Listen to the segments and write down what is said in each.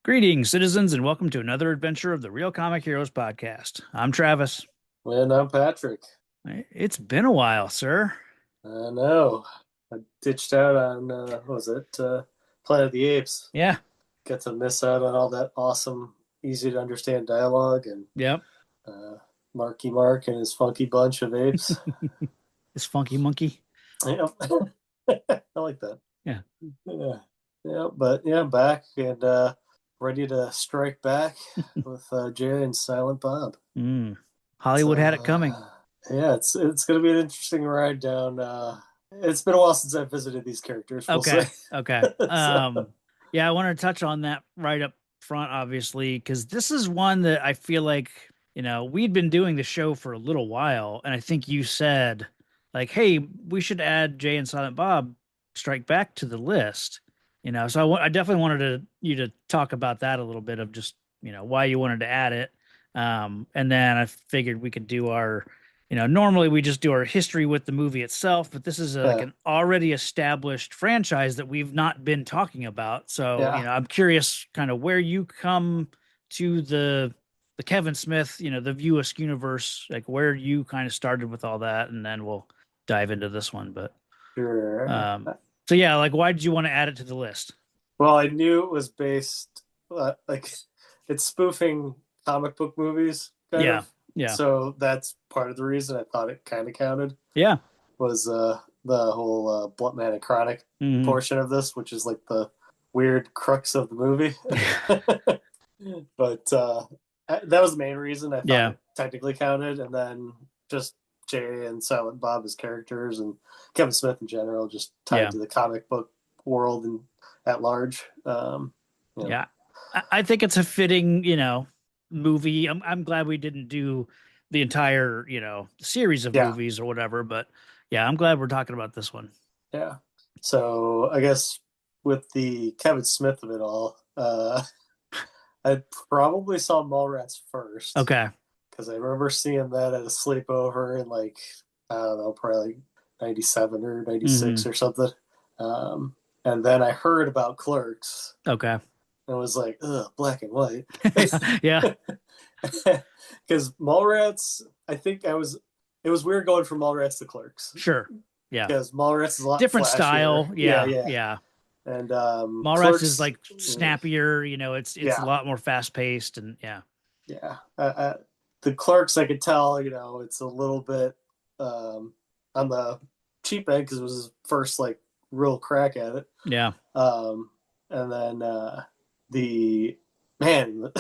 Greetings, citizens, and welcome to another adventure of the Real Comic Heroes podcast. I'm Travis. And I'm Patrick. It's been a while, sir. I know. I ditched out on what was it? Planet of the Apes. Yeah, Got to miss out on all that awesome, easy to understand dialogue and yep. uh, Marky Mark and his funky bunch of apes. This funky monkey. Yeah, I like that. Yeah. Yeah, yeah, but yeah, I'm back and ready to strike back with Jay and Silent Bob. Mm. Hollywood had it coming. Yeah, it's gonna be an interesting ride down. It's been a while since I've visited these characters. We'll Okay. say. Okay. So, Yeah, I want to touch on that right up front, obviously, because this is one that I feel like, we'd been doing the show for a little while, and I think you said, like, hey, we should add Jay and Silent Bob Strike Back to the list. So I definitely wanted you to talk about that a little bit of just, why you wanted to add it. And then I figured we could do our, normally we just do our history with the movie itself, but this is like yeah, an already established franchise that we've not been talking about. So, yeah. I'm curious kind of where you come to the Kevin Smith, the View Askewniverse, like where you kind of started with all that, and then we'll dive into this one. But Sure. so yeah, like why did you want to add it to the list? Well, I knew it was based like it's spoofing comic book movies, kind Yeah, of. yeah, So that's part of the reason I thought it kind of counted yeah. was the whole Blunt Man and Chronic Hmm. portion of this, which is like the weird crux of the movie. But that was the main reason I thought Yeah, it technically counted, and then just Jay and Silent Bob as characters, and Kevin Smith in general, just tied yeah, to the comic book world and at large. You know, yeah. I think it's a fitting, movie. I'm glad we didn't do the entire, series of yeah, movies or whatever, but yeah, I'm glad we're talking about this one. yeah. So I guess with the Kevin Smith of it all, I probably saw Mallrats first Okay. because I remember seeing that at a sleepover in like I don't know, probably like 97 or 96 Hmm. or something. Um, and then I heard about Clerks Okay. and was like, ugh, black and white. Yeah. Because Mallrats, I think it was weird going from Mallrats to Clerks Sure. Yeah. because Mallrats is a lot Different flashier. style. Yeah, Yeah. yeah. Yeah. And Mallrats is Clerks, like snappier, it's a yeah, lot more fast paced and yeah. yeah. The Clerks, I could tell, it's a little bit on the cheap end because it was his first like real crack at it. Yeah. And then the man,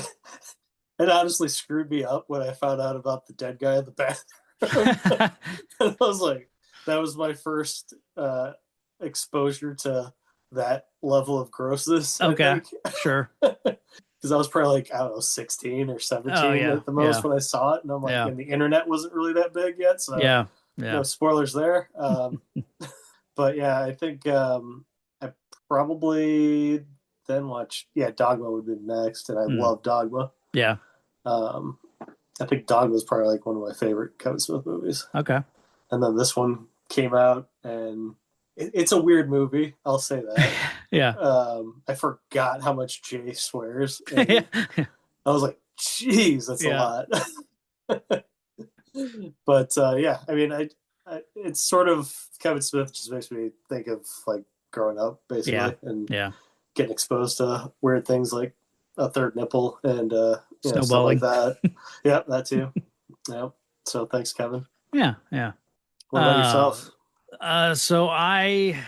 it honestly screwed me up when I found out about the dead guy in the bathroom. And I was like, that was my first exposure to that level of grossness, I Okay. think. Sure. Because I was probably like, I don't know, 16 or Oh 17 yeah. at the most Yeah. when I saw it. And I'm like, Yeah. and the internet wasn't really that big yet. So Yeah. no Yeah. spoilers there. But yeah, I think I probably then watched, yeah, Dogma would be next. And I Mm. love Dogma. Yeah. Um, I think Dogma is probably like one of my favorite Kevin Smith movies. Okay. And then this one came out, and it's a weird movie. I'll say that. Yeah. I forgot how much Jay swears, Yeah. and I was like, "Geez, that's a Yeah. lot." But yeah, I mean, it's sort of Kevin Smith just makes me think of like growing up, Yeah. basically, and Yeah. getting exposed to weird things like a third nipple and stuff like Snowballing. that. Yeah, that too. Yeah. So thanks, Kevin. Yeah. Yeah. What about Uh, yourself? so I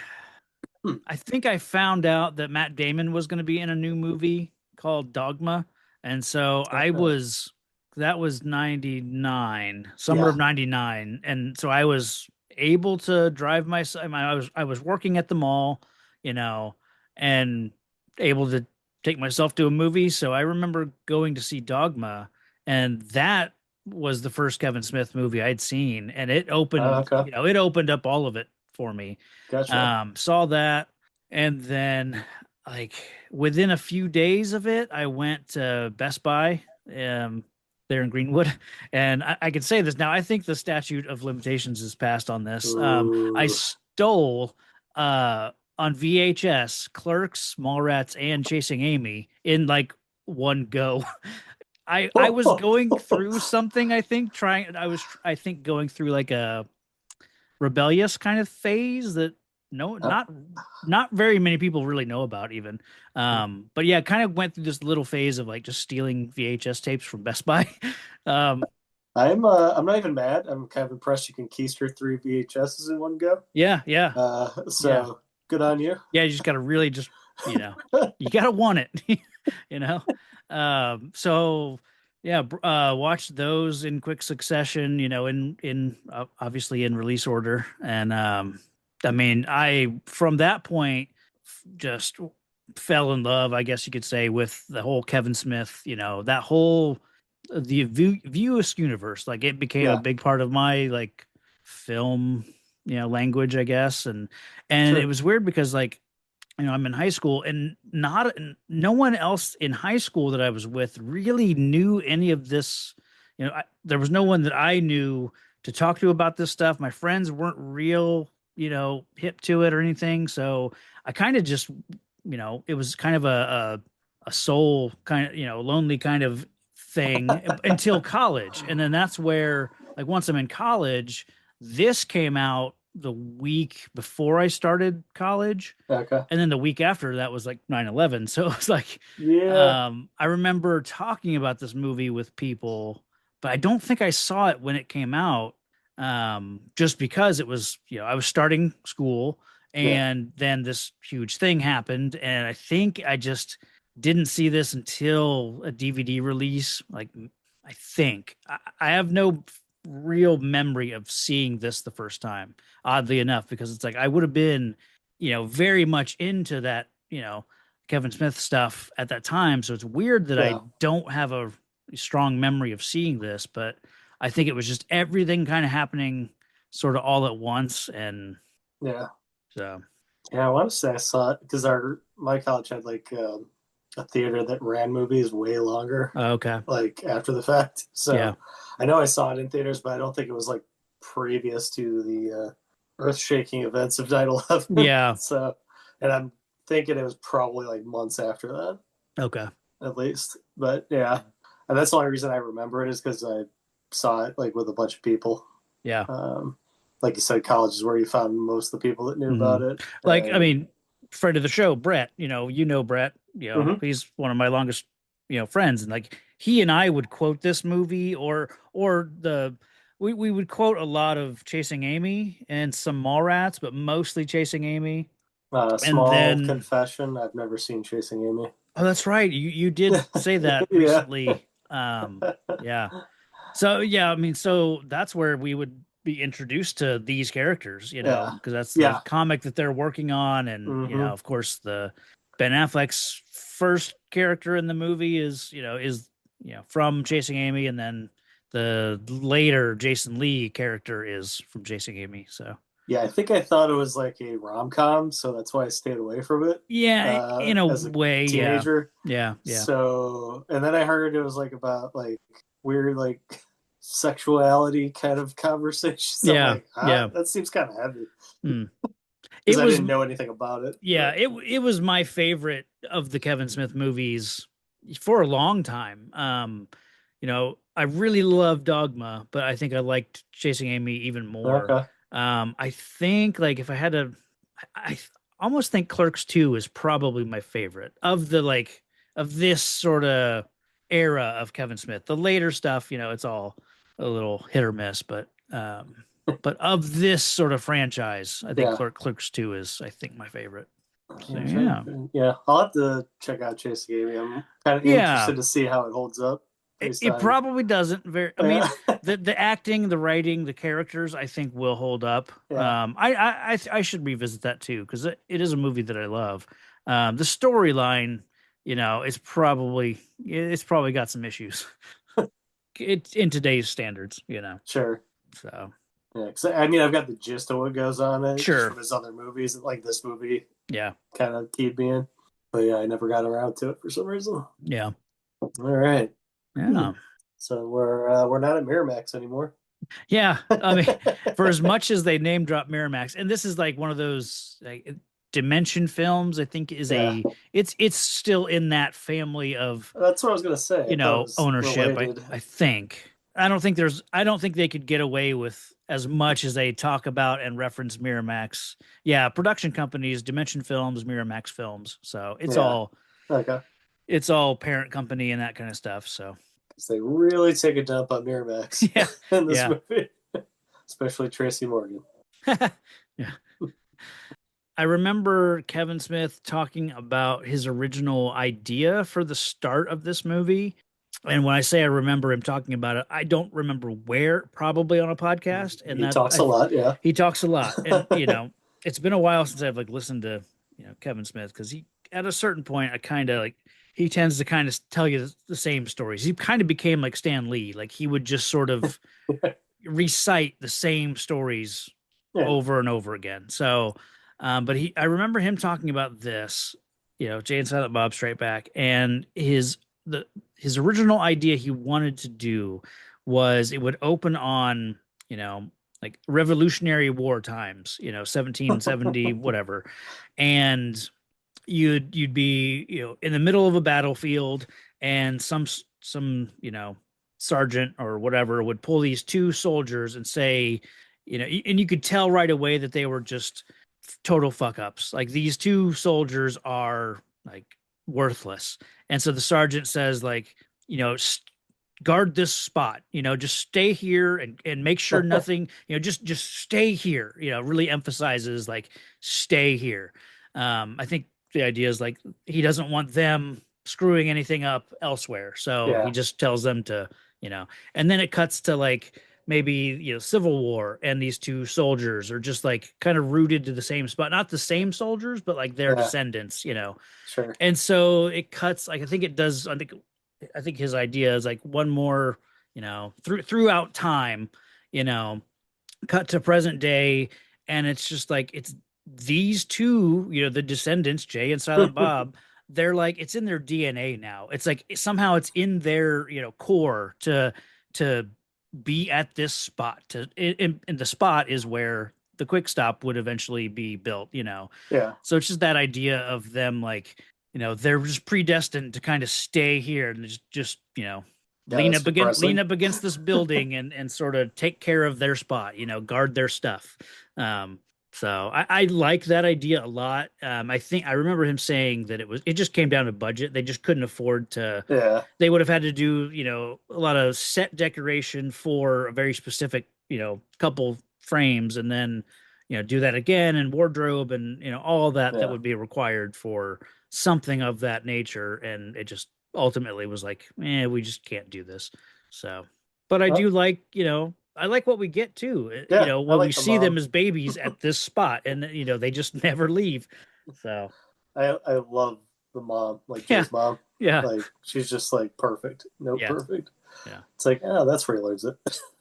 Hmm. I think I found out that Matt Damon was going to be in a new movie called Dogma, and so Okay. that was 99, summer of Yeah. 99, and so I was able to drive myself. I was working at the mall, you know, and able to take myself to a movie. So I remember going to see Dogma, and that was the first Kevin Smith movie I'd seen, and Okay. it opened up all of it for me. Gotcha. Saw that, and then like within a few days of it, I went to Best Buy, there in Greenwood, and I can say this now. I think the statute of limitations is passed on this. I Ooh. stole on VHS Clerks, Mallrats, and Chasing Amy in like one go. I was going through something, I think, I think going through like a rebellious kind of phase that no not very many people really know about even. But yeah, kind of went through this little phase of like just stealing VHS tapes from Best Buy. um I'm not even mad. I'm kind of impressed you can keister 3 VHSs in one go. yeah, yeah, yeah, So good on you. yeah, you just gotta really just, you gotta want it. you know so yeah, watched those in quick succession, in obviously in release order. And I mean, I from that point just fell in love, I guess you could say, with the whole Kevin Smith, that whole the View Askewniverse. Like, it became a Yeah, big part of my like film, language, I guess. And it sure. was weird because, like, I'm in high school, and no one else in high school that I was with really knew any of this. There was no one that I knew to talk to about this stuff. My friends weren't real, hip to it or anything. So I kind of just, it was kind of a soul kind of, lonely kind of thing until college. And then that's where, like, once I'm in college, this came out the week before I started college. Okay. And then the week after that was like 9/11. So it was like, Yeah, I remember talking about this movie with people, but I don't think I saw it when it came out. Just because it was, I was starting school, yeah, and then this huge thing happened. And I think I just didn't see this until a DVD release. Like, I think I have no real memory of seeing this the first time, oddly enough, because it's like I would have been, very much into that, Kevin Smith stuff at that time. So it's weird that I yeah, don't have a strong memory of seeing this, but I think it was just everything kind of happening sort of all at once. And yeah. so, Yeah, I want to say I saw it because our my college had like a theater that ran movies way longer, okay. like after the fact. Yeah. So I know I saw it in theaters, but I don't think it was like previous to the earth-shaking events of 9/11. Yeah. So, and I'm thinking it was probably like months after that, Okay. at least. But yeah, and that's the only reason I remember it is because I saw it like with a bunch of people. Yeah. Um, like you said, college is where you found most of the people that knew Hmm. about it, Like, I and mean, friend of the show, Brett, Brett, mhm. he's one of my longest, friends. And like, he and I would quote this movie, we would quote a lot of Chasing Amy and some Mallrats, but mostly Chasing Amy. And Small then, confession: I've never seen Chasing Amy. oh, that's right. You did say that Yeah, recently. Yeah. So yeah, I mean, so that's where we would be introduced to these characters, yeah, because that's the yeah. comic that they're working on. And Hmm. of course, the Ben Affleck's first character in the movie is from Chasing Amy, and then the later Jason Lee character is from Chasing Amy. So Yeah, I think I thought it was like a rom com, so that's why I stayed away from it yeah, in a as a way, yeah, teenager. yeah, yeah, So, and then I heard it was like about like weird like sexuality kind of conversations. I'm yeah, like, yeah. that seems kind of heavy Mm. because It I was didn't know anything about it. Yeah, But it was my favorite of the Kevin Smith movies for a long time. I really love Dogma, but I think I liked Chasing Amy even more. okay, I think, like, if I had to, I almost think Clerks 2 is probably my favorite of the, like, of this sort of era of Kevin Smith. The later stuff, it's all a little hit or miss, but of this sort of franchise, I think yeah. Clerks 2 is, I think, my favorite. So Yeah, I'm trying to yeah. think. Yeah, I'll have to check out Chasing Amy. I'm kind of Yeah. interested to see how it holds up based It on. probably doesn't very, I Yeah, mean, the acting, the writing, the characters, I think will hold up. yeah, I should revisit that too, because it is a movie that I love. The storyline, it's probably got some issues. It's in today's standards. sure. So Yeah, 'cause I mean, I've got the gist of what goes on in it just sure. from his other movies. Like this movie Yeah. kind of keyed me in, but yeah, I never got around to it for some reason. Yeah. All right, Yeah. so we're not at Miramax anymore. Yeah. I mean, for as much as they name drop Miramax, and this is like one of those, like, Dimension Films, I think, is Yeah, it's still in that family of, that's what I was gonna say. I thought it was ownership. I related. I think. I don't think they could get away with as much as they talk about and reference Miramax. Yeah, production companies, Dimension Films, Miramax Films. So Yeah. Okay. it's all parent company and that kind of stuff. So 'Cause they really take a dump on Miramax yeah, in this yeah. movie, especially Tracy Morgan. Yeah. I remember Kevin Smith talking about his original idea for the start of this movie. And when I say I remember him talking about it, I don't remember where, probably on a podcast. And He that talks a lot. Yeah. he talks a lot. And, it's been a while since I've like listened to, Kevin Smith, because he, at a certain point, I kind of like, he tends to kind of tell you the same stories. He kind of became like Stan Lee. Like he would just sort of recite the same stories Yeah. over and over again. So, but I remember him talking about this, Jay and Silent Bob Straight Back, and his original idea he wanted to do was it would open on, like Revolutionary War times, 1770, whatever, and you'd be, in the middle of a battlefield, and some sergeant or whatever would pull these two soldiers and say, and you could tell right away that they were just total fuck ups. Like these two soldiers are like worthless. And so the sergeant says, like, guard this spot, just stay here and make sure nothing, just stay here, really emphasizes like stay here. I think the idea is like he doesn't want them screwing anything up elsewhere. So he Yeah. just tells them to, and then it cuts to like maybe, Civil War, and these two soldiers are just like kind of rooted to the same spot, not the same soldiers, but like their Yeah. descendants. Sure. And so it cuts, like, I think it does, I think his idea is like one more, throughout time, you know, cut to present day, and it's just like it's these two, the descendants, Jay and Silent Bob. They're like, it's in their DNA now. It's like somehow it's in their, core to be at this spot. And the spot is where the quick stop would eventually be built. Yeah. So it's just that idea of them, like, they're just predestined to kind of stay here and just Yeah. lean That's up against depressing. this building and sort of take care of their spot, guard their stuff. So I like that idea a lot. I think I remember him saying that it just came down to budget. They just couldn't afford to. Yeah. They would have had to do, a lot of set decoration for a very specific, couple frames, and then, do that again, and wardrobe, and, all that Yeah. would be required for something of that nature. And it just ultimately was like, we just can't do this. So, but I do Well, like, I like what we get too. yeah. I When we like the see them mom. as babies at this spot, and they just never leave. So, I love the mom, like yeah, Jay's mom. yeah, Like she's just like perfect. No, yeah, perfect. yeah. It's like, oh, that's where he learns it.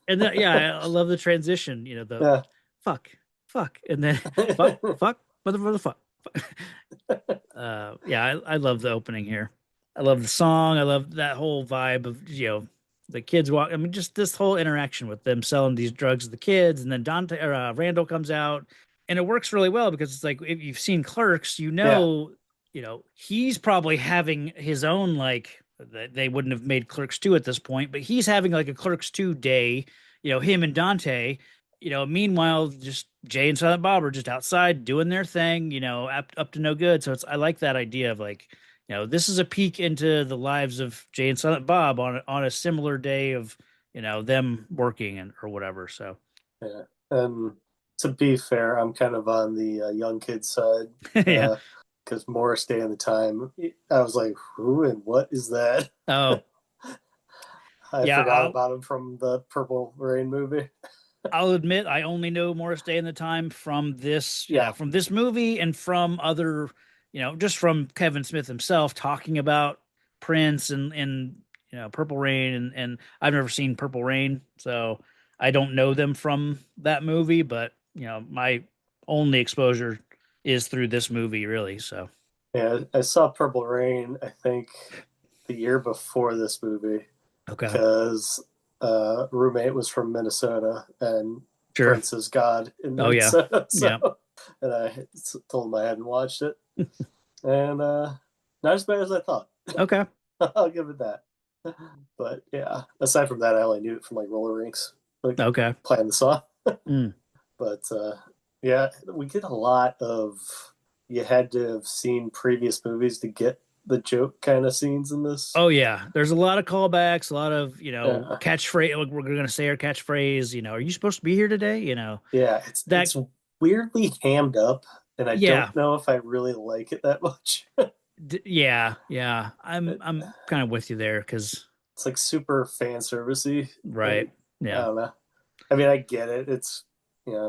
And then, yeah, I love the transition. The Yeah. fuck, fuck, and then fuck, fuck, mother, fuck. Yeah, I love the opening here. I love the song. I love that whole vibe of, the kids walk. I mean, just this whole interaction with them selling these drugs to the kids, and then Dante or Randall comes out, and it works really well because it's like, if you've seen Clerks, Yeah. he's probably having his own, like, they wouldn't have made Clerks 2 at this point, but he's having like a Clerks 2 day, him and Dante. Meanwhile, just Jay and Silent Bob are just outside doing their thing, up to no good. So I like that idea of like, this is a peek into the lives of Jay and Silent Bob on a similar day of, them working and or whatever. So Yeah. And to be fair, I'm kind of on the young kid side yeah. because Morris Day and the Time. I was like, who and what is that? Oh I yeah. forgot about him from the Purple Rain movie. I'll admit I only know Morris Day and the Time from this, Yeah. from this movie, and from other, just from Kevin Smith himself talking about Prince and Purple Rain, and I've never seen Purple Rain, so I don't know them from that movie, but my only exposure is through this movie, really. So Yeah. I saw Purple Rain, I think, the year before this movie okay, because roommate was from Minnesota and sure. Prince is God in Oh yeah, Minnesota. yeah, So and I told him I hadn't watched it, and not as bad as I thought. Okay. I'll give it that. But yeah, aside from that, I only knew it from like roller rinks, like Okay. playing the song. Mm. But yeah, we get a lot of. You had to have seen previous movies to get the joke kind of scenes in this. Oh yeah, there's a lot of callbacks, a lot of Yeah, catchphrase. Like, we're gonna say our catchphrase. Are you supposed to be here today? yeah, That. it's weirdly hammed up, and I Yeah, don't know if I really like it that much. yeah, yeah. I'm It, I'm kind of with you there because it's like super fan servicey. right. Like I Yeah, don't know. I mean, I get it. It's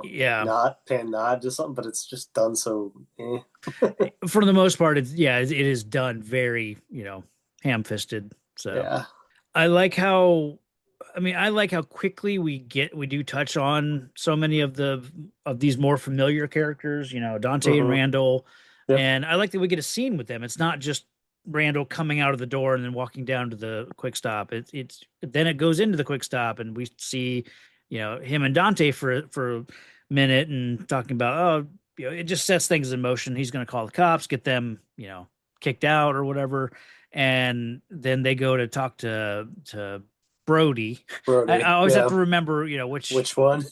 yeah. not paying nod to something, but it's just done so. For the most part, it is done very ham-fisted. So Yeah. I like how. I like how quickly we do touch on so many of these more familiar characters, Dante and Mm-hmm. Randall, Yep. and I like that we get a scene with them. It's not just Randall coming out of the door and then walking down to the quick stop. It's then it goes into the quick stop and we see, him and Dante for a minute and talking about, oh, it just sets things in motion. He's going to call the cops, get them, kicked out or whatever, and then they go to talk to Brody. I Brody. always have Yeah. to remember, Which one?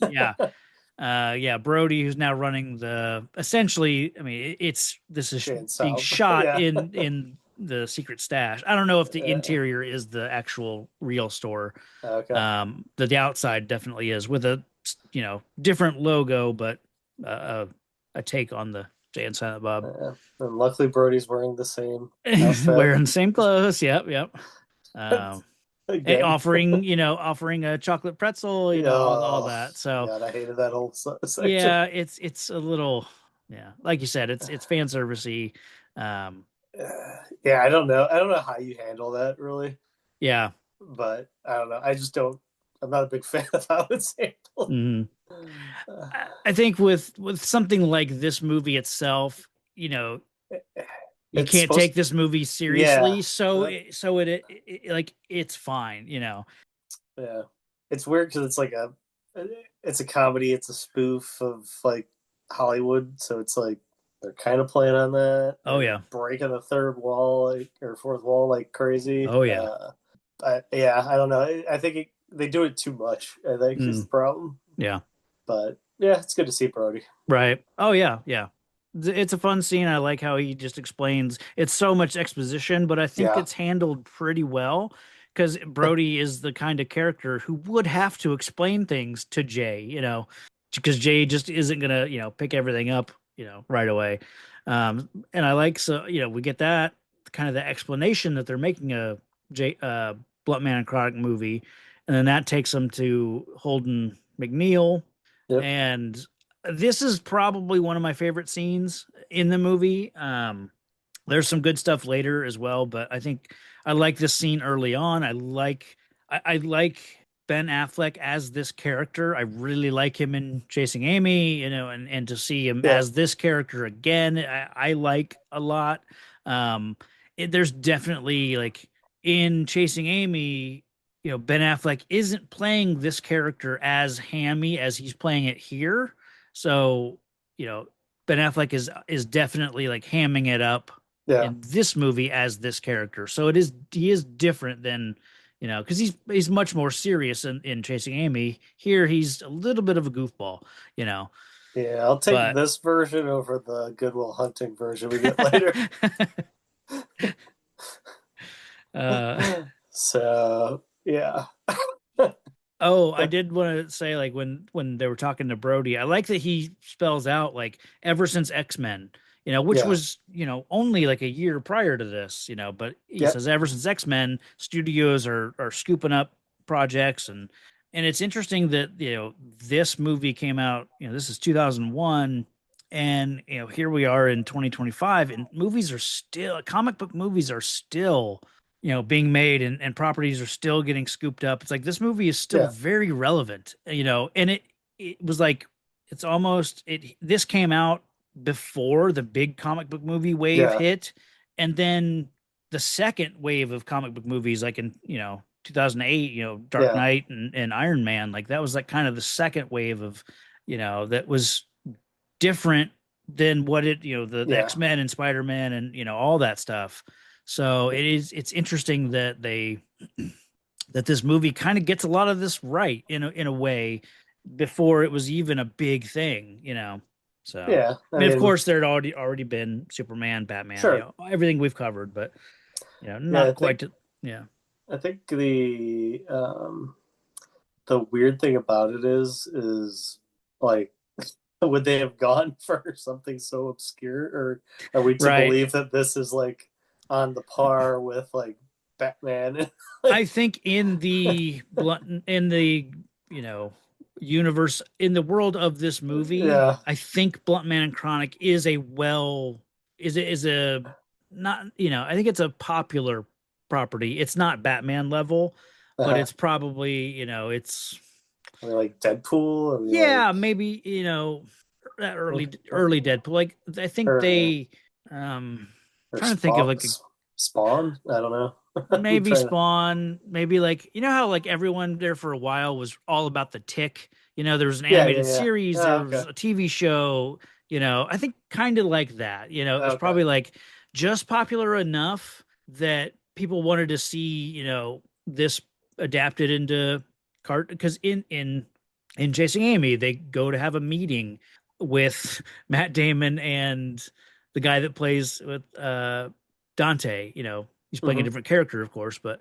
yeah, Brody, who's now running the essentially. This is Jane being South. shot Yeah. in the secret stash. I don't know if the Uh, interior is the actual real store. okay. The outside definitely is with a different logo, but uh, a take on the Jay and Silent Bob. And luckily, Brody's wearing the same outfit Wearing the same clothes. Yep, yep. Um, again. offering a chocolate pretzel, all Oh that. So God, I hated that whole section. yeah, it's a little, yeah, like you said, it's fan servicey. Um, Yeah, I don't know. I don't know how you handle that really, yeah. but I don't know. I just don't. I'm not a big fan of how it's handled. Mhm. Uh, I think with something like this movie itself, you it's can't supposed. take this movie Yeah. seriously, so like it's fine. Yeah. It's weird because it's a comedy. It's a spoof of like Hollywood, so it's like they're kind of playing on that. Oh They're yeah, breaking the third wall like or fourth wall like crazy. oh yeah. Yeah, I don't know. I think they do it too much. I think is Mm, the problem. yeah. But yeah, it's good to see Brody. Right. Oh yeah, yeah. It's a fun scene. I like how he just explains. It's so much exposition, but I think Yeah, it's handled pretty well because Brody is the kind of character who would have to explain things to Jay, because Jay just isn't gonna, pick everything up, right away. And I like we get that kind of the explanation that they're making a Jay Blunt Man and Chronic movie, and then that takes them to Holden McNeil yep, and this is probably one of my favorite scenes in the movie. There's some good stuff later as well, but I think I like this scene early on. I like Ben Affleck as this character. I really like him in Chasing Amy, and to see him yeah, as this character again, I like a lot. There's definitely like in Chasing Amy, Ben Affleck isn't playing this character as hammy as he's playing it here. So, you know, Ben Affleck is definitely like hamming it up yeah, in this movie as this character. So he is different than, because he's much more serious in Chasing Amy. Here he's a little bit of a goofball, you know. yeah. I'll take But this version over the Goodwill Hunting version we get later. uh So yeah, Oh, I did want to say, like, when they were talking to Brody, I like that he spells out like ever since X-Men, which yeah, was, only like a year prior to this, but he yep, says ever since X-Men, studios are scooping up projects and it's interesting that, this movie came out, this is 2001 and here we are in 2025 and comic book movies are still being made and properties are still getting scooped up. It's like this movie is still yeah, very relevant, and it was like this came out before the big comic book movie wave yeah, hit, and then the second wave of comic book movies, like in 2008, Dark yeah, Knight and Iron Man, like that was like kind of the second wave of that was different than what it, the Yeah. X-Men and Spider-Man and, all that stuff. So it's interesting that that this movie kind of gets a lot of this right in a way before it was even a big thing. So, Yeah. I I mean, of mean, course, there had already been Superman, Batman, sure. everything we've covered, but Yeah, not quite to, yeah. I think the weird thing about it is like, would they have gone for something so obscure, or are we to Right. believe that this is like on the par with like Batman? I Like, think in the blunt in the you know universe in the world of this movie, yeah, I think Blunt Man and Chronic is a not I think it's a popular property. It's not Batman level, but uh-huh. it's probably it's Are we like Deadpool? Are we yeah, like maybe that or, early Deadpool. Like I think or, they um or trying to think of like a Spawn? I don't know. I'm maybe trying to. Spawn, maybe like how like everyone there for a while was all about the Tick. There was an Yeah, yeah, animated yeah. series, Ah, there was okay, a TV show. I think kind of like that. It was okay. probably like just popular enough that people wanted to see this adapted into cart because in Chasing Amy they go to have a meeting with Matt Damon and the guy that plays with Dante. He's playing a Hmm. different character, of course, but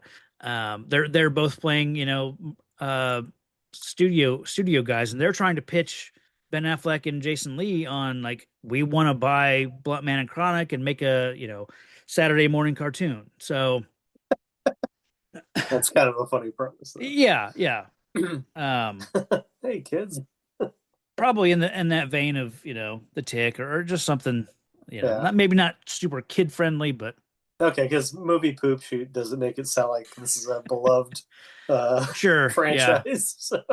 they're both playing, uh, studio guys, and they're trying to pitch Ben Affleck and Jason Lee on like we want to buy Blunt Man and Chronic and make a Saturday morning cartoon. So That's kind of a funny premise, though. yeah, yeah, um, Hey, kids. probably in that vein of the Tick or just something Yeah. not maybe not super kid friendly, but Okay, because movie poop shoot doesn't make it sound like this is a beloved uh, sure, yeah, franchise. So,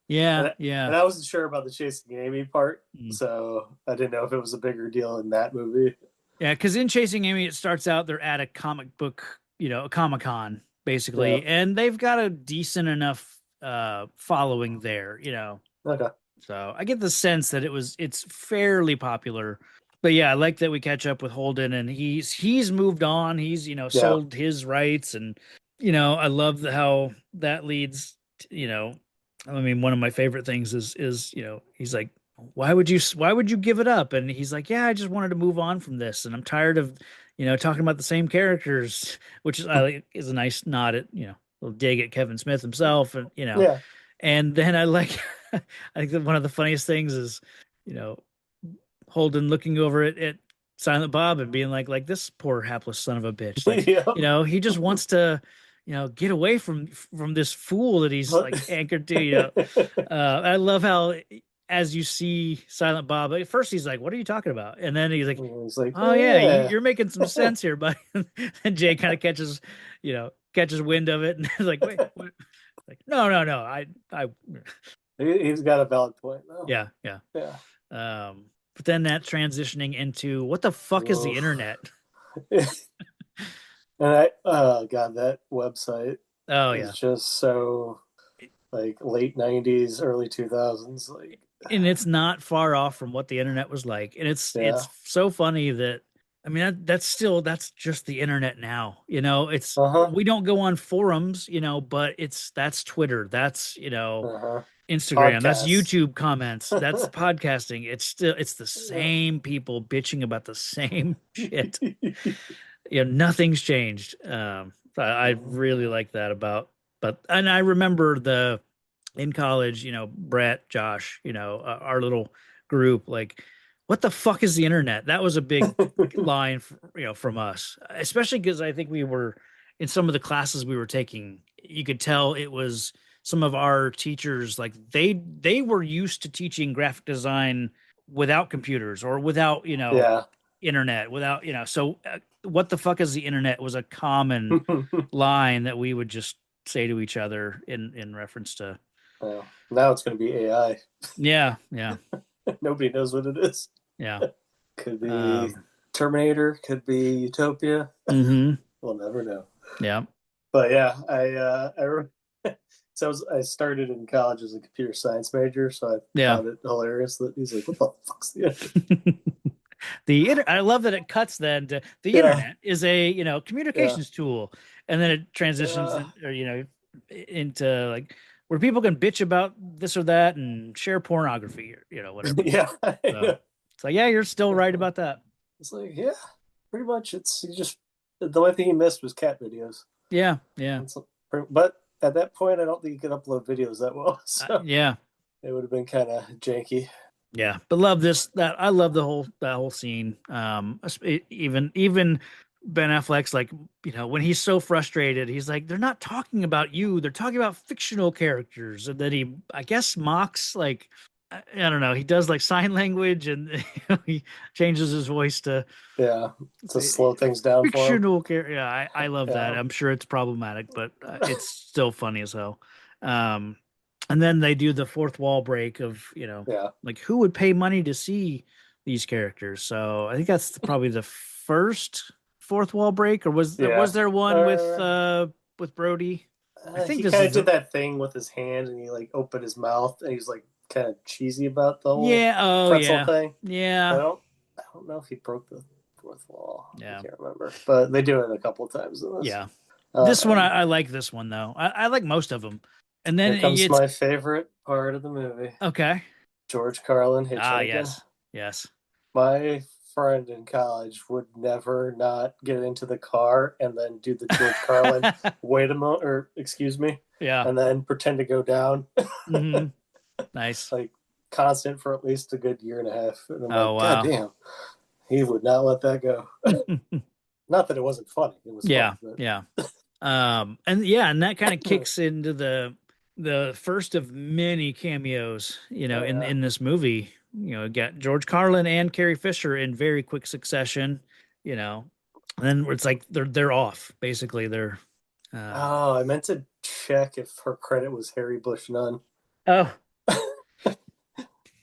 yeah, and yeah. and I wasn't sure about the Chasing Amy part, Mm. so I didn't know if it was a bigger deal in that movie. Yeah, because in Chasing Amy, it starts out they're at a comic book, a Comic Con, Yeah. basically, and they've got a decent enough following there. Okay. So I get the sense that it's fairly popular. But yeah, I like that we catch up with Holden and he's moved on. He's, Yeah. sold his rights and I love how that leads I mean, one of my favorite things is, he's like, why would you give it up? And he's like, yeah, I just wanted to move on from this and I'm tired of, talking about the same characters, which is I like is a nice nod at, little dig at Kevin Smith himself and. Yeah. And then I like, I think that one of the funniest things is, you know, Holden looking over at Silent Bob and being like this poor hapless son of a bitch. Like, Yeah. he just wants to, get away from this fool that he's But like anchored to. I love how as you see Silent Bob, at first he's like, "What are you talking about?" And then he's like, it's like, "Oh yeah, yeah. you're making some sense here, buddy." And Jay kind of catches wind of it and is like, "Wait, what?" Like, no, no, no. I, He's got a valid point, though. yeah, yeah. Yeah. But then that transitioning into what the fuck is the Oof. internet? And oh god, that website Oh is yeah, just so like late '90s, early 2000s. Like, and it's not far off from what the internet was like, and it's yeah, so funny that I mean that's just the internet now. It's uh huh, we don't go on forums, but that's Twitter, that's uh huh. Instagram, that's Podcasts. YouTube comments, that's podcasting. It's the same people bitching about the same shit. Nothing's changed. I really like that about, but and I remember in college, Brett, Josh, our little group, like, what the fuck is the internet? That was a big line, from us, especially because I think we were in some of the classes we were taking. You could tell it was some of our teachers, like they were used to teaching graphic design without computers or without, Yeah. internet, without, so what the fuck is the internet was a common line that we would just say to each other in reference to. Well, now it's going to be AI. Yeah, yeah, Nobody knows what it is. yeah. Could be Um, Terminator, could be Utopia. hmm We'll never know. Yeah, But yeah, so I started in college as a computer science major, so I yeah. found it hilarious that he's like, "What the fuck's the?" I love that it cuts then to the Yeah, internet is a, yeah, communications tool, and then it transitions yeah, or, into like where people can bitch about this or that and share pornography or, whatever. yeah. So it's like, yeah, you're still right about that. It's like, yeah, pretty much. It's you just the only thing he missed was cat videos. Yeah, yeah, It's, but at that point, I don't think you could upload videos that well, so yeah. it would have been kind of janky. Yeah, but love this. That I love the whole that whole scene. Even Ben Affleck's like, when he's so frustrated, he's like, they're not talking about you. They're talking about fictional characters, and then he, I guess, mocks like, I don't know. He does like sign language, and he changes his voice to Yeah, to say slow things down for him. fictional character. Yeah, I love that. Yeah, I'm sure it's problematic, but it's still funny as hell. Um, and then they do the fourth wall break of, yeah, like who would pay money to see these characters. So I think that's probably the first fourth wall break, or was yeah. there one with Brody? I think He this kind is of did the that thing with his hand, and he like opened his mouth, and he's like kind of cheesy about the whole yeah, oh pretzel yeah. thing. Yeah. I don't know if he broke the fourth wall. I Yeah. can't remember, but they do it a couple of times in this. Yeah. This one Um, I like this one though. I like most of them. And then Here comes it's my favorite part of the movie: okay. George Carlin Ah, hitchhiking. yes. Yes. My friend in college would never not get into the car and then do the George Carlin, wait a moment, or excuse me, Yeah. and then pretend to go down. Hmm. Nice. Like constant for at least a good year and a half. And I'm Oh like, God wow. damn, he would not let that go. Not that it wasn't funny. It was funny, Yeah, yeah. And that kind of but kicks into the first of many cameos, oh yeah. in this movie. Got George Carlin and Carrie Fisher in very quick succession, and then it's like they're off. Basically, they're Oh, I meant to check if her credit was Harry Bush Nunn. oh,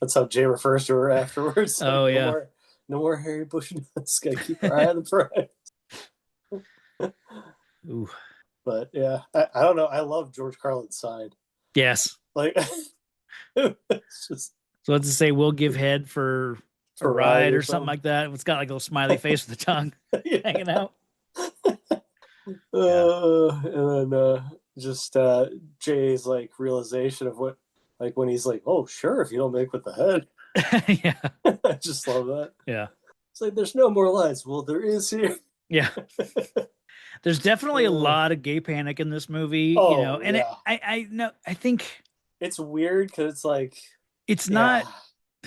That's how Jay refers to her afterwards. Like, oh yeah. no more Harry Bush Nuns. Gotta keep our eye on the prize. Ooh. But yeah, I don't know. I love George Carlin's sign. Yes. Like, it's just So let's just say we'll give head for a for a ride ride or or something something. like that. It's got like a little smiley face with the tongue Yeah. hanging out. Yeah. And then just Jay's like realization of what, like when he's like, "Oh, sure, if you don't make with the head." Yeah. I just love that. Yeah. It's like there's no more lines. Well, there is here. Yeah. There's definitely a Uh, lot of gay panic in this movie, oh and yeah, I know, I think it's weird because it's like, it's yeah, not.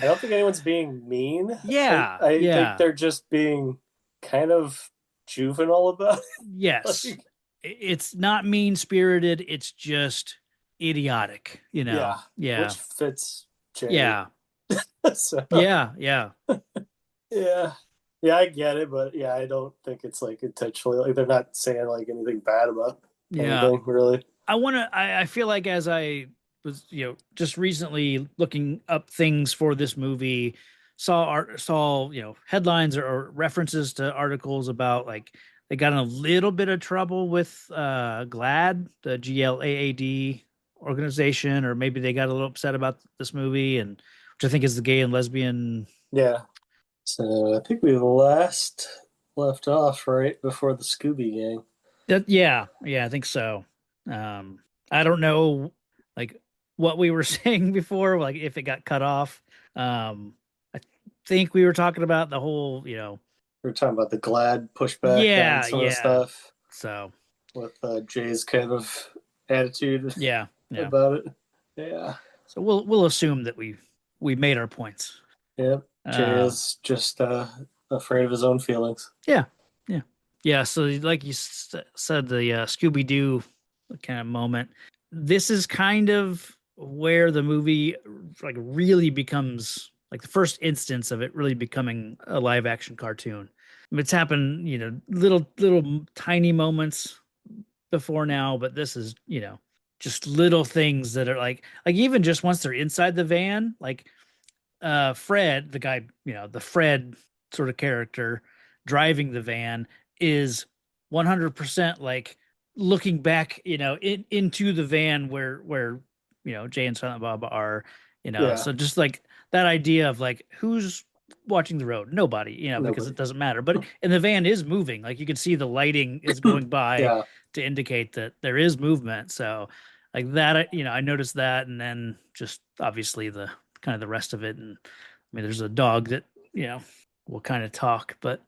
I don't think anyone's being mean. Yeah, I think yeah, they're just being kind of juvenile about it. yes. Like, It's not mean spirited. It's just idiotic, yeah, Yeah, which fits Jay. yeah, So yeah, yeah, yeah, yeah, I get it, but yeah, I don't think it's like intentionally. Like they're not saying like anything bad about yeah. anything really. I feel like as I was, just recently looking up things for this movie, saw, headlines or references to articles about like they got in a little bit of trouble with GLAAD, the GLAAD organization, or maybe they got a little upset about this movie, and which I think is the gay and lesbian. Yeah. So I think we last left off right before the Scooby Gang. Yeah, yeah, I think so. Um, I don't know, like what we were saying before, like if it got cut off. I think we were talking about the whole, We were talking about the Glad pushback on yeah, some of the yeah. stuff So with Jay's kind of attitude yeah, yeah. about it. Yeah. So we'll assume that we made our points. Yep. Jay Uh, is just afraid of his own feelings. yeah, yeah, yeah. So like you said, the Scooby Doo kind of moment. This is kind of where the movie like really becomes like the first instance of it really becoming a live action cartoon. I mean, it's happened, little tiny moments before now, but this is, just little things that are like even just once they're inside the van, like Fred, the guy, the Fred sort of character driving the van is 100% like looking back, into the van where Jay and Silent Bob are, Yeah. so just like that idea of like who's watching the road? Nobody, because it Nobody. doesn't matter. But and the van is moving. Like you can see the lighting is going by Yeah. to indicate that there is movement. So like that, I noticed that, and then just obviously the kind of the rest of it. And I mean, there's a dog that you know will kind of talk, but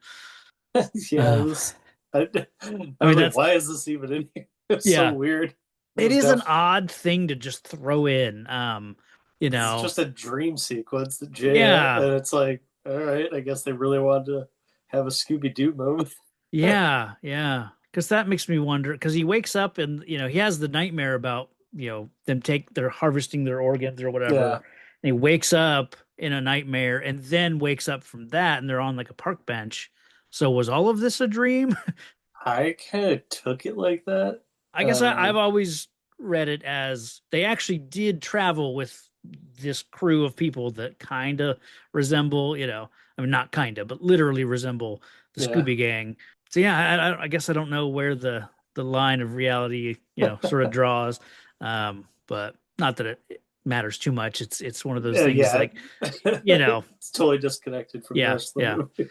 Yeah, uh, I I was mean like, that's why is this even in here? It's so yeah, weird. It it was is an def odd thing to just throw in. You it's know, just a dream sequence that yeah, and it's like, all right, I guess they really wanted to have a Scooby Doo moment. yeah, yeah. Because that makes me wonder. Because he wakes up and he has the nightmare about them they're harvesting their organs or whatever. Yeah, And he wakes up in a nightmare and then wakes up from that and they're on like a park bench. So was all of this a dream? I kind of took it like that. I guess I've Um, always read it as they actually did travel with this crew of people that kind of resemble, I mean, not kind of, but literally resemble the yeah, Scooby Gang. So yeah, I guess I don't know where the line of reality, sort of draws. But not that it matters too much. It's one of those things yeah. like, It's totally disconnected from the yeah, rest of the yeah. movie.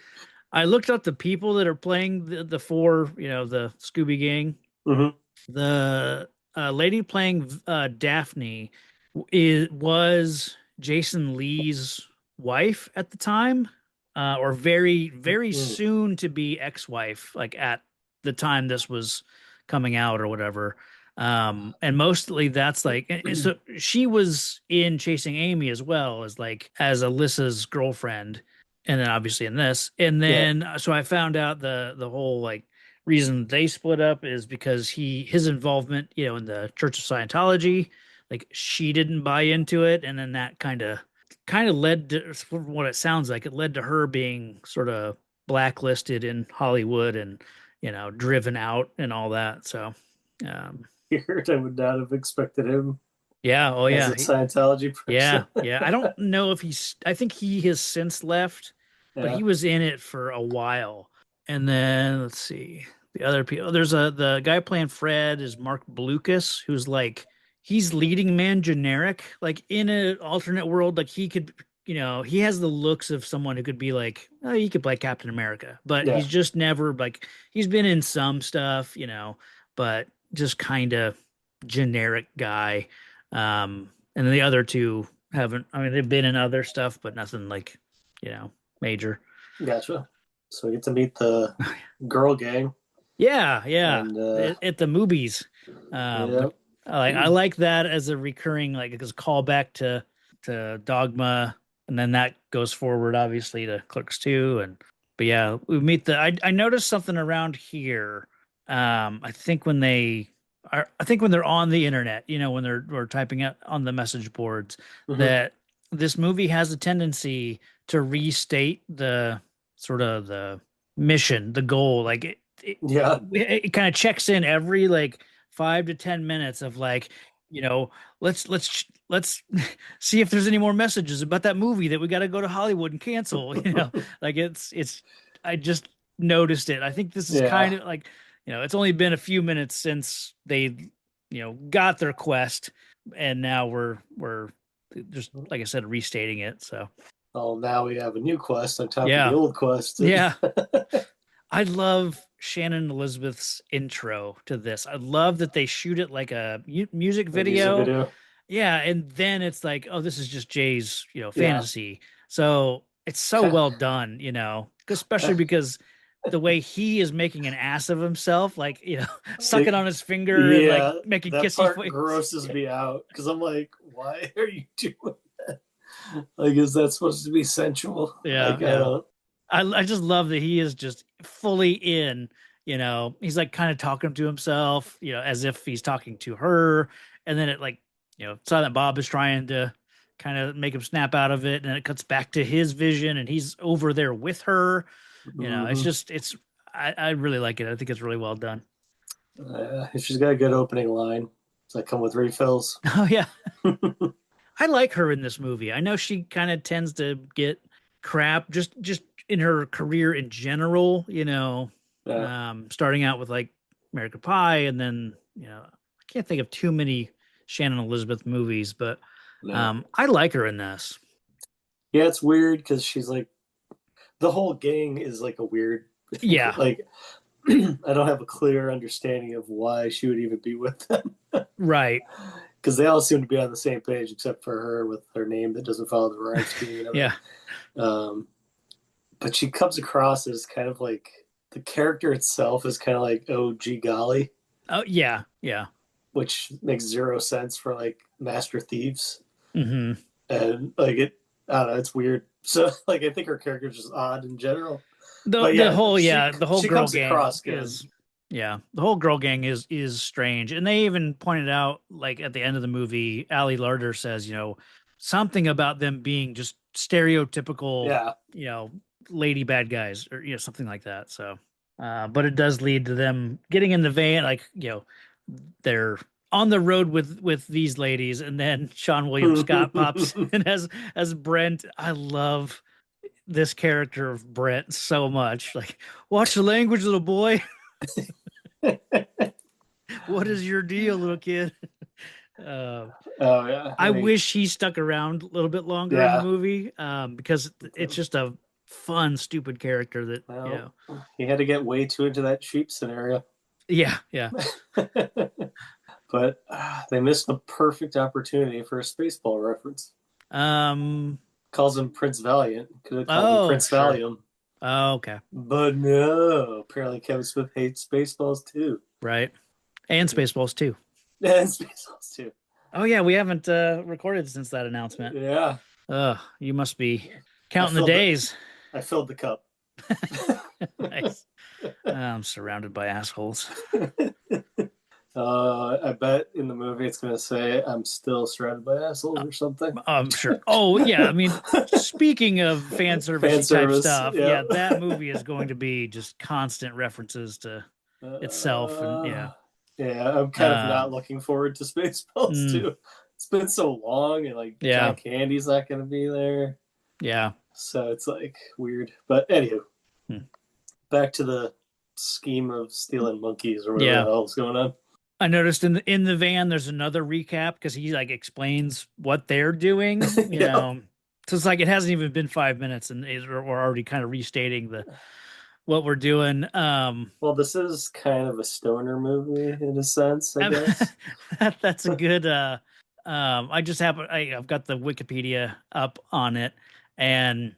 I looked up the people that are playing the four, the Scooby Gang. Hmm. The lady playing Daphne was Jason Lee's wife at the time, or very, very Mm. soon to be ex-wife, like at the time this was coming out or whatever. And mostly that's like, so she was in Chasing Amy as well as like as Alyssa's girlfriend, and then obviously in this, and Yeah, then so I found out the whole like reason they split up is because his involvement, in the Church of Scientology, like she didn't buy into it, and then that kind of led to, from what it sounds like, it led to her being sort of blacklisted in Hollywood and driven out and all that. So, um, weird. I would not have expected him yeah, oh as yeah, a Scientology person. yeah, yeah. I don't know if I think he has since left, but Yeah. he was in it for a while. And then let's see the other people. There's the guy playing Fred is Mark Blucas, who's like he's leading man generic, like in an alternate world, like he could, he has the looks of someone who could be like, oh, he could play Captain America, but Yeah. he's just never like he's been in some stuff, but just kind of generic guy. And then the other two haven't. I mean, they've been in other stuff, but nothing like, major. Gotcha. So we get to meet the girl gang Yeah, yeah. and At the movies, yeah. but I like that as a recurring like as a callback to Dogma, and then that goes forward obviously to Clerks 2, and but yeah, we meet I noticed something around here. I think when I think when they're on the internet, when we're typing it on the message boards, Hmm. that this movie has a tendency to restate the sort of the mission, the goal, like Yeah. it kind of checks in every like 5 to 10 minutes of like, you know, let's see if there's any more messages about that movie that we got to go to Hollywood and cancel. Like it's. I just noticed it. I think this is Yeah. kind of like, it's only been a few minutes since they, got their quest, and now we're just like I said, restating it. So Oh, now we have a new quest on top of the yeah, old quest. yeah. I love Shannon Elizabeth's intro to this. I love that they shoot it like a music A music video. video. Yeah, and then it's like, oh, this is just Jay's, Yeah. fantasy. So it's so well done, especially because the way he is making an ass of himself, like, sucking on his finger and like Yeah, making that kissy part face. grosses me out because I'm like, why are you doing that? Like, is that supposed to be sensual? Yeah, Like, I yeah. don't. I just love that he is just fully in, he's like kind of talking to himself, as if he's talking to her. And then it like, Silent Bob is trying to kind of make him snap out of it. And it cuts back to his vision and he's over there with her. It's Mhm. just, I really like it. I think it's really well done. She's got a good opening line. Does that come with refills? Oh, yeah. I like her in this movie. I know she kind of tends to get crap just in her career in general, Yeah, starting out with like American Pie and then, I can't think of too many Shannon Elizabeth movies, but no. I like her in this. Yeah, it's weird because she's like the whole gang is like a weird, Yeah, like I don't have a clear understanding of why she would even be with them right. because they all seem to be on the same page except for her with her name that doesn't follow the rhyme scheme and everything. Yeah. Um, but she comes across as kind of like the character itself is kind of like, oh, gee golly, Oh, yeah, yeah. which makes zero sense for like master thieves. Hmm. And like I don't know, it's weird. So like I think her character is just odd in general. The But the yeah, whole she yeah, the whole she girl comes gang across good. is yeah, the whole girl gang is strange. And they even pointed out like at the end of the movie, Ali Larder says, something about them being just stereotypical, Yeah. you know, lady bad guys or something like that. So but it does lead to them getting in the van, like, they're on the road with these ladies, and then Sean William Scott pops in as Brent. I love this character of Brent so much. Like, watch the language, little boy. What is your deal, little kid? Uh, Oh yeah. I wish he stuck around a little bit longer in the Yeah. movie, because it's just a fun, stupid character that, Well, he had to get way too into that sheep scenario. yeah, yeah. But they missed the perfect opportunity for a Spaceball reference. Um, Calls him Prince Valiant. Could have called him oh, Prince sure. Valium. Oh, okay. But no, apparently Kevin Smith hates Spaceballs too. Right. And Spaceballs too. And Spaceballs too. Oh yeah, we haven't recorded since that announcement. Yeah. You must be I counting the filled the days. I filled the cup. Nice. I'm surrounded by assholes. I bet in the movie it's going to say I'm still surrounded by assholes or something. I'm sure. Oh yeah, I mean, speaking of fan Fan servicey type service. stuff, Yeah. yeah, that movie is going to be just constant references to itself, and Uh, yeah, I'm kind of not um, looking forward to Spaceballs mm, too. It's been so long, and like John yeah, Candy's not going to be there, yeah. so it's like weird. But anywho, Hmm. back to the scheme of stealing monkeys or whatever the Yeah. hell's going on. I noticed in the van there's another recap because he like explains what they're doing, Yeah. So it's like it hasn't even been 5 minutes and we're already kind of restating the what we're doing. Well, this is kind of a stoner movie in a sense, I guess. That's a good I just have I've got the Wikipedia up on it, and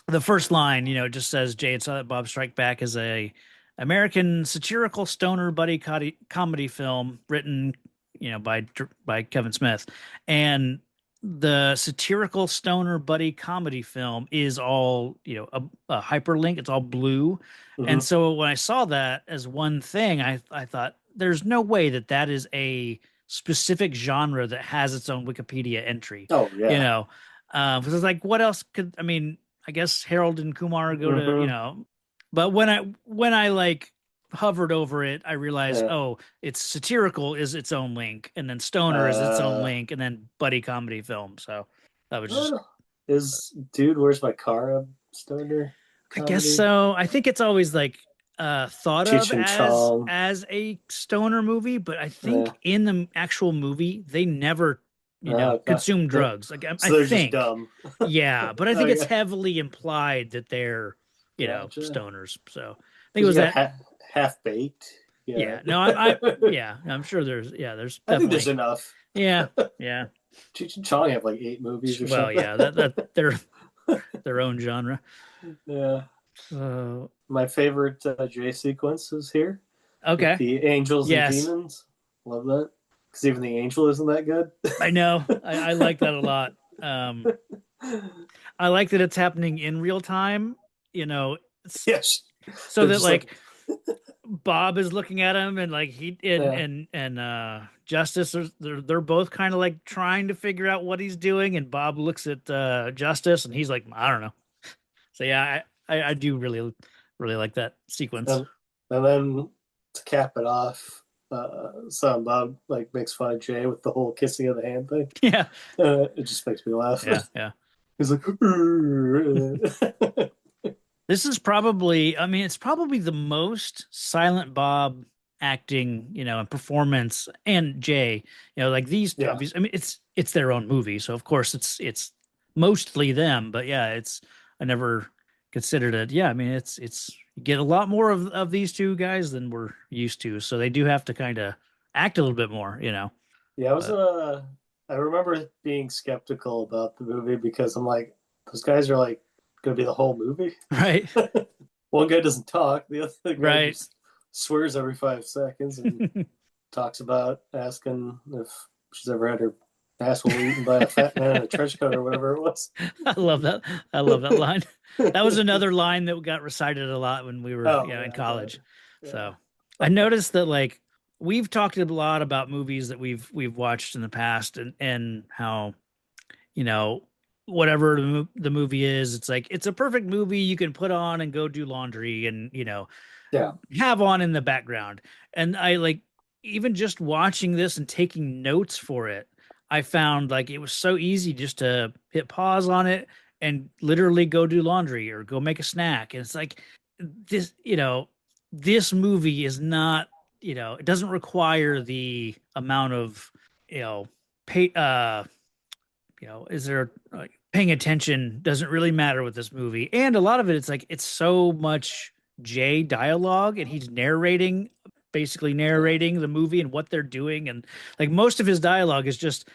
the first line, just says Jay and Silent Bob Strike Back is a American satirical stoner buddy comedy film written, by Kevin Smith. And the satirical stoner buddy comedy film is all, a hyperlink. It's all blue. Mm-hmm. And so when I saw that as one thing, I thought there's no way that is a specific genre that has its own Wikipedia entry, Oh you yeah. know, because it's like, what else could, I mean, I guess Harold and Kumar go to, Mm-hmm. but when I like hovered over it, I realized, Yeah. oh, it's satirical is its own link, and then stoner is its own Uh, link, and then buddy comedy film. So that was just, is Dude, Where's My Car a stoner I guess comedy? so. I think it's always like thought of Cheech and as Chong. a stoner movie, but I Yeah. think in the actual movie they never, Okay. consume drugs. Like I So they're just think, dumb. yeah, but I think it's Okay. heavily implied that they're, Gotcha. stoners. So I think it Because was you got that. half baked. Yeah. Yeah, no, yeah, I'm sure there's I think there's definitely, enough. yeah, yeah. Cheech and Chong have like 8 movies or Well, something. yeah, that they're their own genre. Yeah. Uh, My favorite J sequence is here with okay, the angels and yes, demons. Love that. Because even the angel isn't that good. I know. I like that a lot. Um, I like that it's happening in real time. You know, Yes. so They're that just like, like Bob is looking at him, and like he yeah. and Justice they're both kind of like trying to figure out what he's doing, and Bob looks at Justice, and he's like, I don't know. So yeah, I do really like that sequence. And, and then to cap it off, Silent Bob like makes fun of Jay with the whole kissing of the hand thing. Yeah, It just makes me laugh. yeah, yeah. He's like, This is probably, I mean, it's probably the most Silent Bob acting, and performance, and Jay, like these yeah. obviously, I mean, it's their own movie, so of course it's mostly them, but yeah, I never considered it. Yeah, I mean, it's you get a lot more of these two guys than we're used to, so they do have to kind of act a little bit more, you know. Yeah, I was But I remember being skeptical about the movie because I'm like, those guys are like gonna be the whole movie. right, One guy doesn't talk, the other guy right. just swears every 5 seconds and talks about asking if she's ever had her asshole eaten by a fat man in a trench coat or whatever it was. I love that. I love that line. That was another line that got recited a lot when we were, Oh in yeah, I bet. college. Yeah. So I noticed that like we've talked a lot about movies that we've watched in the past and how, you know, whatever the movie is, it's like it's a perfect movie you can put on and go do laundry and, Yeah. have on in the background. And I like even just watching this and taking notes for it, I found like it was so easy just to hit pause on it and literally go do laundry or go make a snack. And it's like this, this movie is not, it doesn't require the amount of, pay, is there like paying attention doesn't really matter with this movie. And a lot of it, it's like it's so much Jay dialogue and he's basically narrating the movie and what they're doing. And like most of his dialogue is just,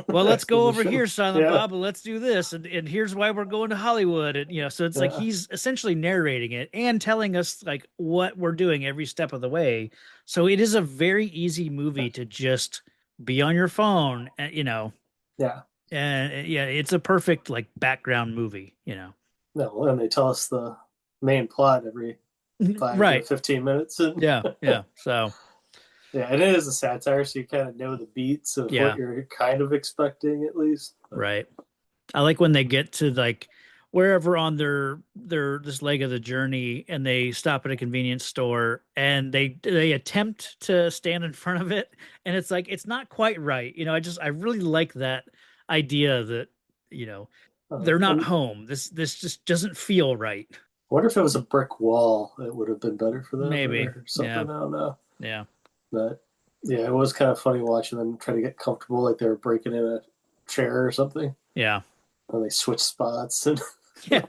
well, let's go over Exposition. here, Silent Yeah. Bob, and let's do this. And here's why we're going to Hollywood. And, so it's like Yeah. he's essentially narrating it and telling us like what we're doing every step of the way. So it is a very easy movie to just be on your phone, Yeah. and yeah, it's a perfect like background movie. No, and they tell us the main plot every 5 to Right. 15 minutes. And Yeah. Yeah. So, yeah, and it is a satire, so you kind of know the beats of what yeah. you're kind of expecting at least. But, Right. I like when they get to like wherever on their this leg of the journey and they stop at a convenience store and they attempt to stand in front of it and it's like it's not quite right. I really like that idea that, you know, they're not and home. This just doesn't feel right. I wonder if it was a brick wall, it would have been better for them Maybe. or something. Yeah. I don't know. Yeah. But yeah, it was kind of funny watching them try to get comfortable, like they were breaking in a chair or something. Yeah. And they switch spots, and Yeah.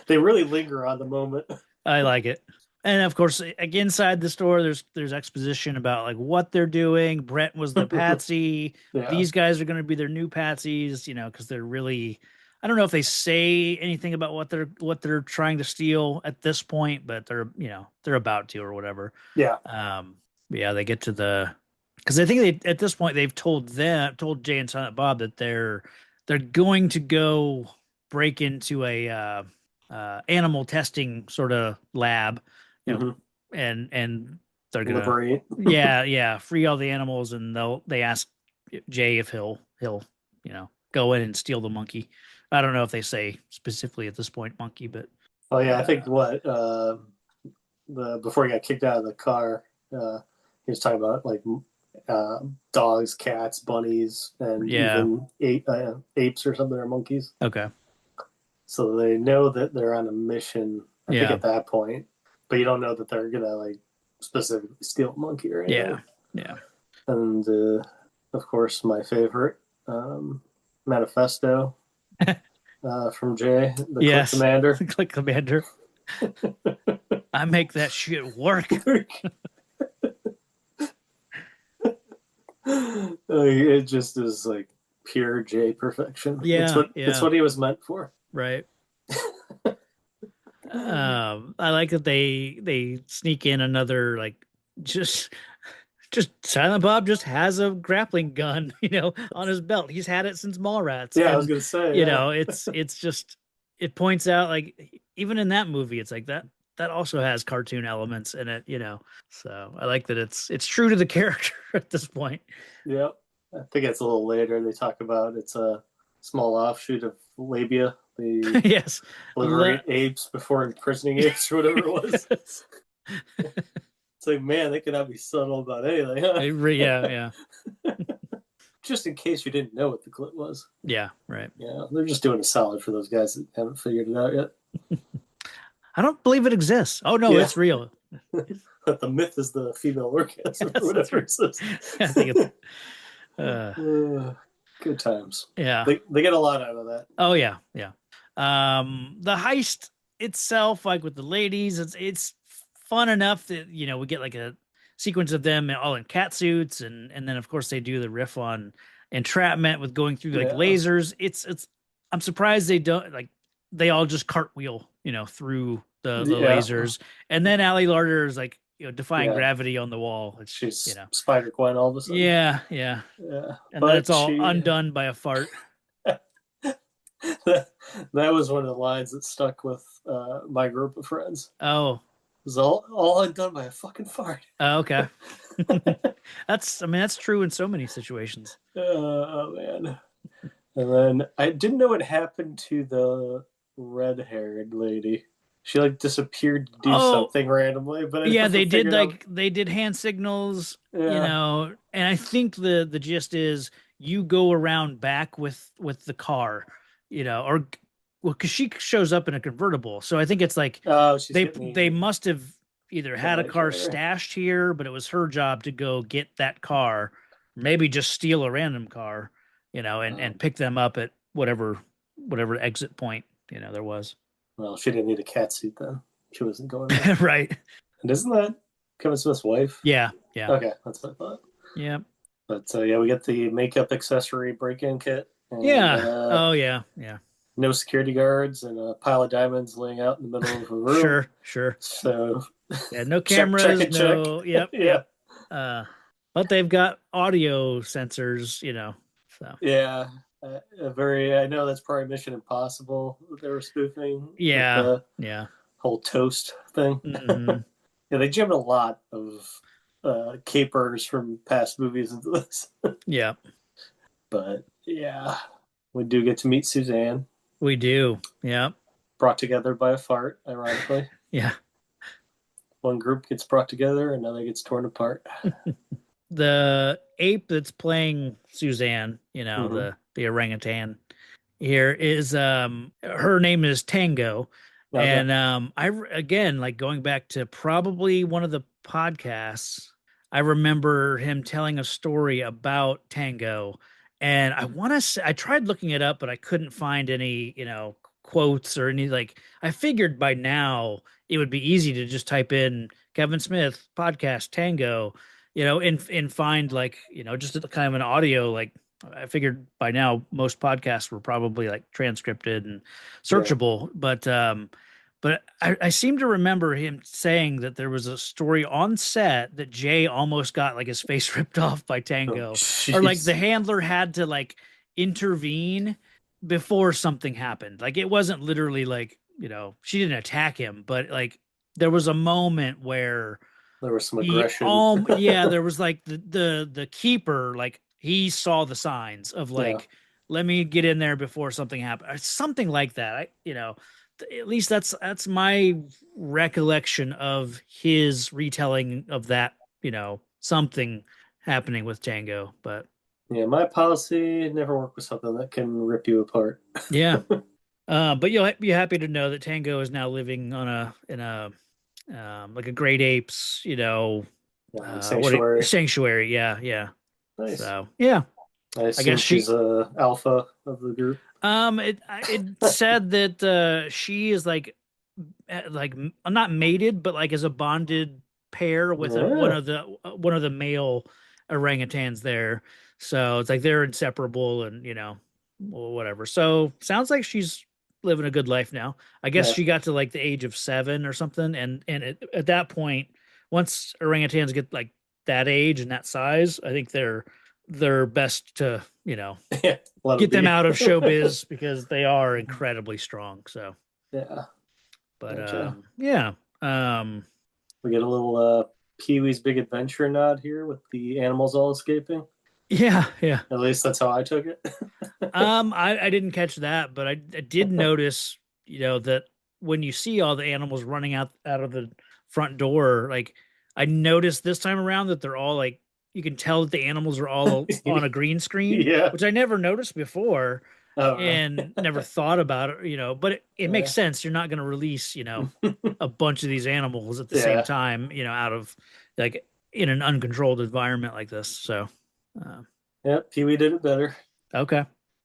they really linger on the moment. I like it. And of course, like inside the store, there's exposition about like what they're doing. Brett was the patsy. Yeah. These guys are going to be their new patsies, because they're really. I don't know if they say anything about what they're trying to steal at this point, but they're about to or whatever. Yeah. Yeah, they get to because I think at this point they've told Jay and Silent Bob that they're going to go break into a animal testing sort of lab, Mm-hmm. and they're gonna Liberate. yeah free all the animals, and they ask Jay if he'll go in and steal the monkey. I don't know if they say specifically at this point monkey, but Oh yeah, I think what the before he got kicked out of the car, he was talking about like dogs, cats, bunnies, and yeah, even apes or something, or monkeys. okay, So they know that they're on a mission. I think yeah, at that point, but you don't know that they're gonna like specifically steal a monkey or anything. yeah. And of course, my favorite manifesto from Jay, the Yes. Click Commander. Click Commander. I make that shit work. It just is like pure Jay perfection. Yeah, It's what he was meant for. right. I like that they sneak in another like just Silent Bob just has a grappling gun, on his belt. He's had it since Mallrats. Yeah, and, I was gonna say. Yeah. it's just it points out like even in that movie, it's like that also has cartoon elements in it. So I like that it's true to the character at this point. Yep. I think it's a little later. They talk about it's a small offshoot of labia. They Yes. liberate apes before imprisoning apes or whatever it was. It's like, man, they cannot be subtle about anything. Huh? Yeah. Just in case you didn't know what the clip was. Yeah, right. Yeah, they're just doing a solid for those guys that haven't figured it out yet. I don't believe it exists. Oh no, Yeah. it's real. But the myth is the female orgasm Yes, or whatever it says. I think it's Good times. yeah. They get a lot out of that. Oh yeah. The heist itself, like with the ladies, it's fun enough that we get like a sequence of them all in cat suits, and then of course they do the riff on entrapment with going through like Yeah. lasers. It's I'm surprised they don't like they all just cartwheel through the Yeah. lasers, and then Ali Larder is like defying Yeah. gravity on the wall. It's She's Spider Gwen all of a sudden. yeah, yeah, Yeah. and then it's But all she undone by a fart. that was one of the lines that stuck with my group of friends. Oh, It was all undone by a fucking fart. okay. That's I mean that's true in so many situations. Oh man. And then I didn't know what happened to the red-haired lady. She like disappeared to do Oh, something randomly, but I yeah, never figured out. they did hand signals, Yeah. and I think the gist is you go around back with the car, or well, because she shows up in a convertible, so I think it's like Oh, she's they getting must have either the had a car hijacker. stashed here, but it was her job to go get that car, maybe just steal a random car, and Um, pick them up at whatever exit point there was. well, she didn't need a cat suit then. She wasn't going there. Right. And isn't that Kevin Smith's wife? Yeah. Yeah. Okay, that's what I thought. Yeah. But yeah, we get the makeup accessory break-in kit, and Yeah. Oh yeah. Yeah. no security guards, and a pile of diamonds laying out in the middle of a room. Sure. Sure. So Yeah. No check cameras. and check. No. Yep. Yeah, Yep. Uh, but they've got audio sensors. So yeah. I know that's probably Mission Impossible that they were spoofing with yeah. the Yeah. whole toast thing. Hmm. Yeah, they jammed a lot of capers from past movies into this. Yeah. But yeah, we do get to meet Suzanne, We do. Yeah. brought together by a fart, ironically. Yeah. One group gets brought together, another gets torn apart. The ape that's playing Suzanne, Mm-hmm. the orangutan here is her name is Tango. Okay. And again, like going back to probably one of the podcasts, I remember him telling a story about Tango. And I want to say I tried looking it up, but I couldn't find any, quotes or any like I figured by now it would be easy to just type in Kevin Smith podcast Tango, and find like, just a, kind of an audio like I figured by now most podcasts were probably like transcripted and Yeah. searchable, but I seem to remember him saying that there was a story on set that Jay almost got like his face ripped off by Oh, Tango, or like the jeez. handler had to like intervene before something happened. Like it wasn't literally like, she didn't attack him, but like there was a moment where There was some he aggression. yeah, there was like the keeper, like he saw the signs of Yeah. like, let me get in there before something happened, or something like that. At least that's my recollection of his retelling of that, something happening with Tango. But Yeah, my policy never work with something that can rip you apart. yeah. But you'll be happy to know that Tango is now living on a in a like a great apes, Sanctuary. sanctuary. Yeah, yeah. Nice. So yeah, I I assume guess she's a alpha of the group. it said that she is like not mated, but like as a bonded pair with Yeah. one of the male orangutans there. So it's like they're inseparable, and well, whatever. So sounds like she's living a good life now. I guess Yeah. she got to like the age of 7 or something, and at that point, once orangutans get like that age and that size, I think they're best to Yeah. Let it get them be. out of showbiz because they are incredibly strong. So, Yeah. but Gotcha. yeah, um, We get a little Pee-wee's Big Adventure nod here with the animals all escaping. yeah, yeah. At least that's how I took it. I didn't catch that, but I did notice, that when you see all the animals running out of the front door, like I noticed this time around that they're all like you can tell that the animals are all on a green screen, Yeah. which I never noticed before All right. and never thought about it, but it makes sense. You're not going to release, a bunch of these animals at the same Yeah. time, out of like in an uncontrolled environment like this. So, uh, Yeah. Pee-wee did it better. okay.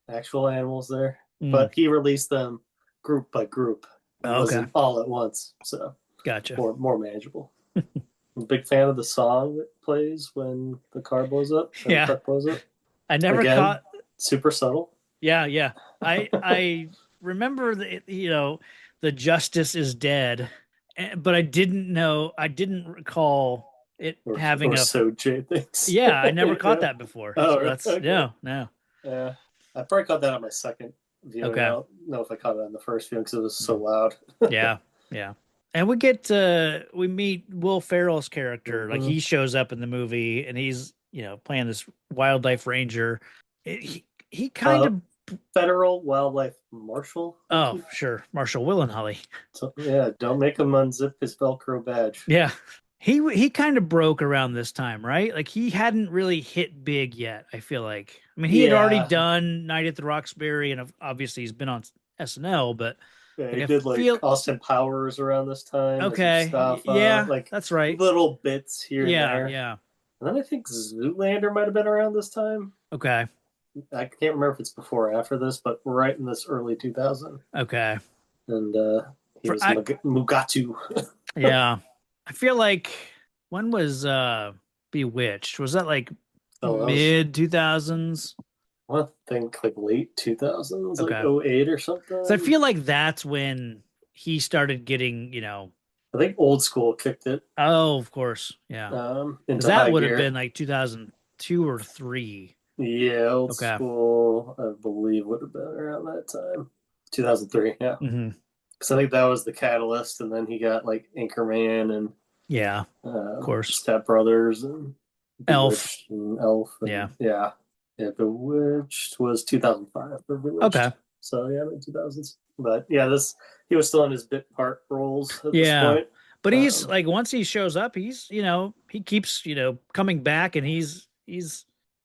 Actual animals there. Mm, But he released them group by group. It Oh, okay. wasn't all at once, so Gotcha. more manageable. I'm a big fan of the song that plays when the car blows up or the Yeah. truck blows up. I never Again, caught. super subtle. Yeah, yeah. I remember the the justice is dead, but I didn't recall it having Or a. so Jay thinks. Yeah, I never caught Yeah. that before. Oh, So really? that's Okay. no. Yeah. I probably caught that on my second viewing. I Okay. don't know if I caught it on the first viewing because it was so loud. Yeah, yeah. And we meet Will Ferrell's character. Like Hmm. he shows up in the movie and he's, playing this wildlife ranger. He kind Uh, of. Federal Wildlife Marshal, I think Oh, sure. Marshall Willenholly. yeah, don't make him unzip his Velcro badge. Yeah. He kind of broke around this time, right? Like he hadn't really hit big yet, I feel like. I mean, he had already Yeah, done Night at the Roxbury and obviously he's been on SNL, but yeah, like he I did like feel Austin Powers around this time as okay. Mustafa, Yeah, like that's right. little bits here and Yeah, there. yeah. And then I think Zoolander might have been around this time. Okay. I can't remember if it's before or after this, but right in this early 2000. Okay. And he For was I Mugatu. Yeah. I feel like when was Bewitched? Was that like Oh, that was, mid 2000s? I think like late 2000s, like Okay. '08 or So I something. feel like that's when he started getting, I think Old School kicked it oh, of course. Yeah. Because into that high would have been gear. like 2002 or 3. Yeah, Old Okay. School, I believe, would have been around that time. 2003, yeah. Hmm. Because I think that was the catalyst, and then he got like Anchorman and Yeah, of course. Step Brothers and Elf. Bewitched and Elf, Yeah. and yeah. Yeah, Bewitched was 2005 for Okay. Bewitched. So yeah, mid 2000s. But yeah, this he was still in his bit part roles at this Yeah. point. But he's Um, like once he shows up, he's, he keeps, coming back and he's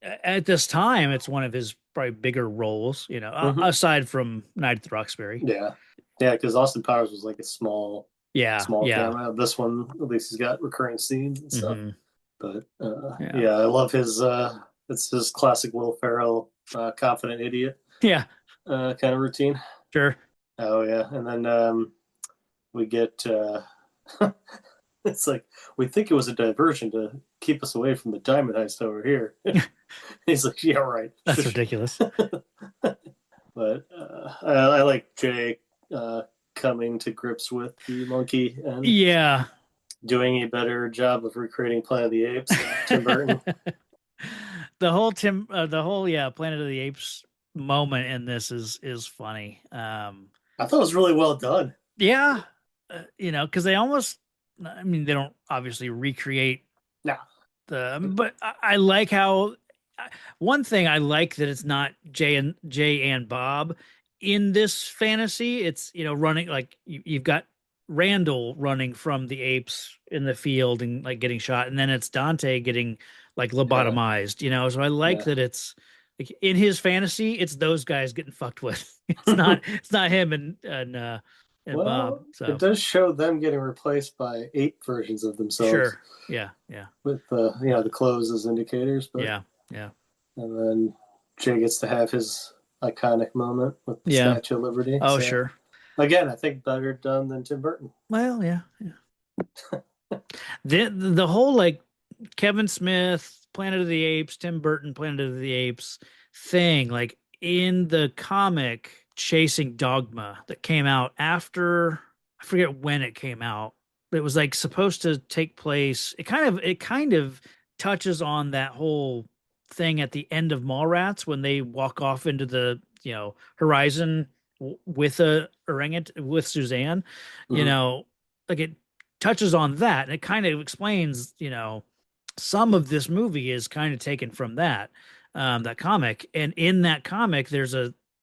at this time it's one of his probably bigger roles, mhm. aside from Night at the Roxbury. Yeah, yeah, because Austin Powers was like a Yeah, small yeah. cameo. This one, at least, he's got recurring scenes and stuff. Hmm. But Yeah. yeah, I love his. It's his classic Will Ferrell, confident idiot Yeah, kind of routine. sure. Oh yeah, and then we get. It's like we think it was a diversion to keep us away from the diamond heist over here. He's like, yeah, right. That's ridiculous. But I like Jay coming to grips with the monkey and Yeah. doing a better job of recreating Planet of the Apes than Tim Burton. The whole yeah Planet of the Apes moment in this is funny. I thought it was really well done. Yeah, because they almost, I mean, they don't obviously recreate Nah. but I like how one thing I like that it's not Jay and Bob in this fantasy. It's running like you've got Randall running from the apes in the field and like getting shot, and then it's Dante getting like Yeah, lobotomized. So I like yeah. that it's like in his fantasy, it's those guys getting fucked with. It's not him and Bob. Well, it So does show them getting replaced by ape versions of themselves sure, yeah, yeah, with the clothes as indicators. But yeah, yeah, and then Jay gets to have his iconic moment with the yeah. Statue of Liberty. Oh, So sure. again, I think better done than Tim Burton. Well, yeah, yeah. The whole like Kevin Smith, Planet of the Apes, Tim Burton, Planet of the Apes thing, like in the comic Chasing Dogma that came out after, I forget when it came out, but it was like supposed to take place. It kind of touches on that whole thing at the end of Mallrats when they walk off into the horizon with a orangutan with Suzanne, Mm-hmm. like it touches on that and it kind of explains, some of this movie is kind of taken from that comic. And in that comic, there's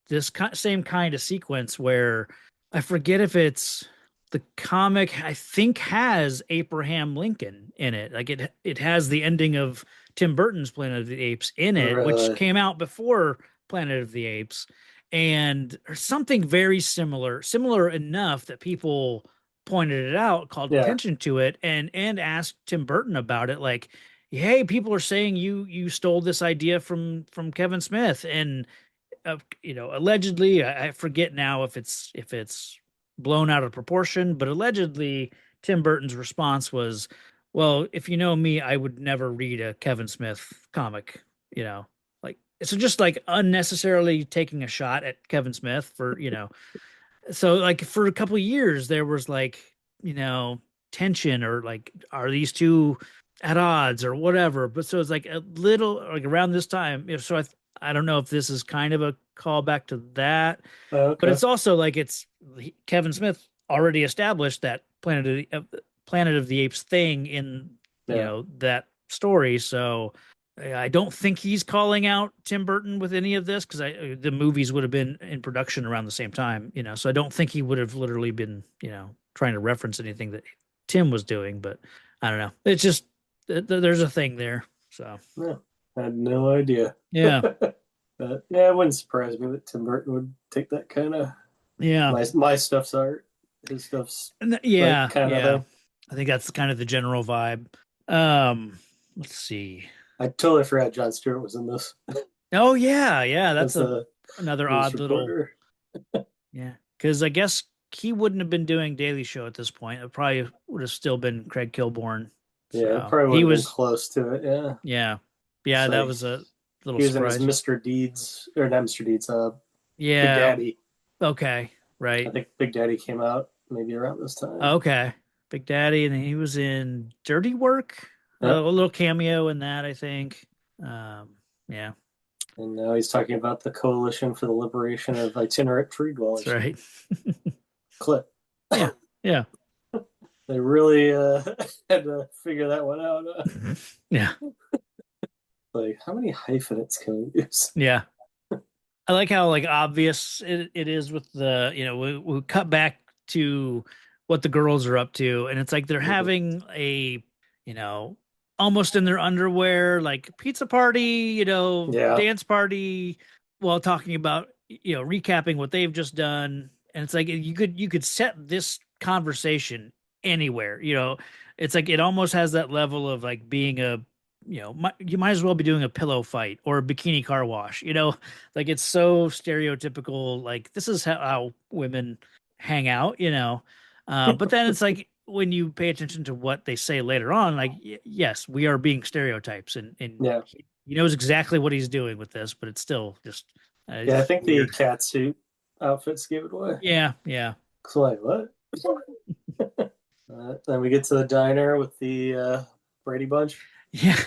this same kind of sequence where I forget if it's the comic I think has Abraham Lincoln in it. Like it has the ending of Tim Burton's Planet of the Apes in it, which Really? came out before Planet of the Apes, and something very similar enough that people pointed it out, called Yeah. attention to it, and asked Tim Burton about it. Like, hey, people are saying you stole this idea from Kevin Smith, and allegedly, I forget now if it's blown out of proportion. But allegedly, Tim Burton's response was, "Well, if you know me, I would never read a Kevin Smith comic." You know, like so, just like unnecessarily taking a shot at Kevin Smith for so like for a couple of years there was like tension or like are these two at odds or whatever. But so it's like a little like around this time. So I don't know if this is kind of a callback to that, but Okay. it's also like it's Kevin Smith already established that Planet of the Apes thing in Yeah. that story. So I don't think he's calling out Tim Burton with any of this because the movies would have been in production around the same time, So I don't think he would have literally been, trying to reference anything that Tim was doing. But I don't know. It's just there's a thing there. So Yeah. I had no idea. yeah, But yeah, it wouldn't surprise me that Tim Burton would take that kind of yeah, my stuff's art, his stuff's like yeah, kind of yeah. thing. I think that's kind of the general vibe. Um, let's see. I totally forgot Jon Stewart was in this Oh yeah, yeah. That's as a the another news odd little reporter. yeah. Because I guess he wouldn't have been doing Daily Show at this point. It probably would have still been Craig Kilborn. Yeah, it So probably would he have been was close to it. Yeah, yeah, yeah. it's That like was a little he was in his surprise. Mr. Deeds or not Mr. Deeds, Big Yeah. Daddy. Okay. I Right. think Big Daddy came out maybe around this time. Okay. Big Daddy, and then he was in Dirty Work. A Yep. little cameo in that, I think. Yeah, And now he's talking about the Coalition for the Liberation of Itinerant Tree that's Dwellers. right. Clip. Yeah. Yeah. They really had to figure that one out. Yeah. Like, how many hyphenates can we use? Yeah. I like how like obvious it is with the we cut back to what the girls are up to, and it's like they're Mhm. having a you know almost in their underwear like pizza party, Yeah. dance party, while talking about recapping what they've just done, and it's like you could set this conversation anywhere, it's like it almost has that level of like being a you might as well be doing a pillow fight or a bikini car wash, like it's so stereotypical. Like this is how women hang out, But then it's like when you pay attention to what they say later on, like yes, we are being stereotypes, and Yeah. he knows exactly what he's doing with this, but it's still just Yeah, I it's think the weird. cat suit outfits gave it away. Yeah, yeah, So like, what? Then we get to the diner with the Brady Bunch. yeah.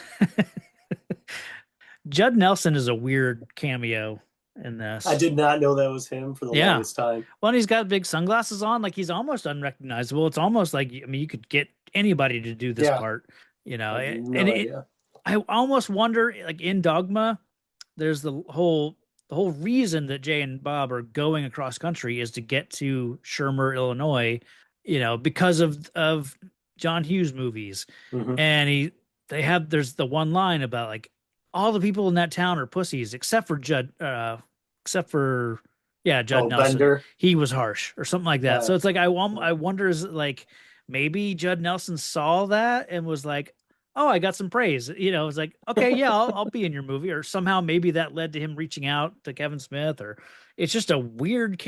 Judd Nelson is a weird cameo in I this. did not know that was him for the Yeah. longest time. Well, and he's got big sunglasses on, like he's almost unrecognizable. It's almost like I mean, you could get anybody to do this Yeah, part, I had and no it. idea. I almost wonder, like in Dogma, there's the whole reason that Jay and Bob are going across country is to get to Shermer, Illinois, because of John Hughes movies, Hmm. and there's the one line about like all the people in that town are pussies except for yeah, Judd Oh, Nelson. Bender. He was harsh or something like that. So it's like Yeah. I wonder is it like maybe Judd Nelson saw that and was like, "Oh, I got some praise." It's like, "Okay, yeah, I'll be in your movie." Or somehow maybe that led to him reaching out to Kevin Smith, or it's just a weird,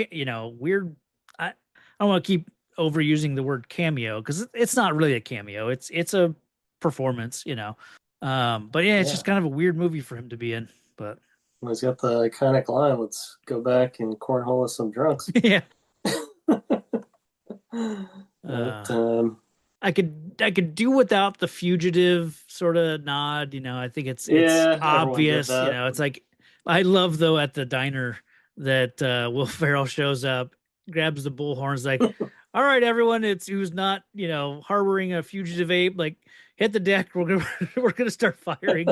weird. I don't want to keep overusing the word cameo because it's not really a cameo. It's a performance. But yeah, it's Yeah. just kind of a weird movie for him to be in. But Well, he's got the iconic line, let's go back and cornhole with some drunks. yeah. But Uh, I could do without the fugitive sort of nod. I think it's yeah, everyone did obvious. that. It's like I love though at the diner that Will Ferrell shows up, grabs the bullhorns, like, "All right, everyone, it's who's not harboring a fugitive ape, like hit the deck. We're gonna we're gonna start firing."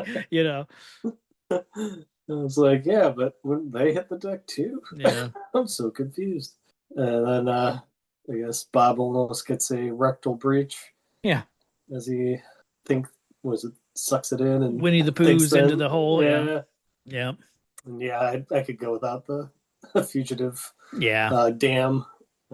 I was like, yeah, but wouldn't they hit the deck too? Yeah, I'm so confused. And then I guess Bob almost gets a rectal breach yeah. as he think was it sucks it in and Winnie the thinks Pooh's into that the hole. Yeah, yeah, yeah, and yeah, I could go without the fugitive yeah. dam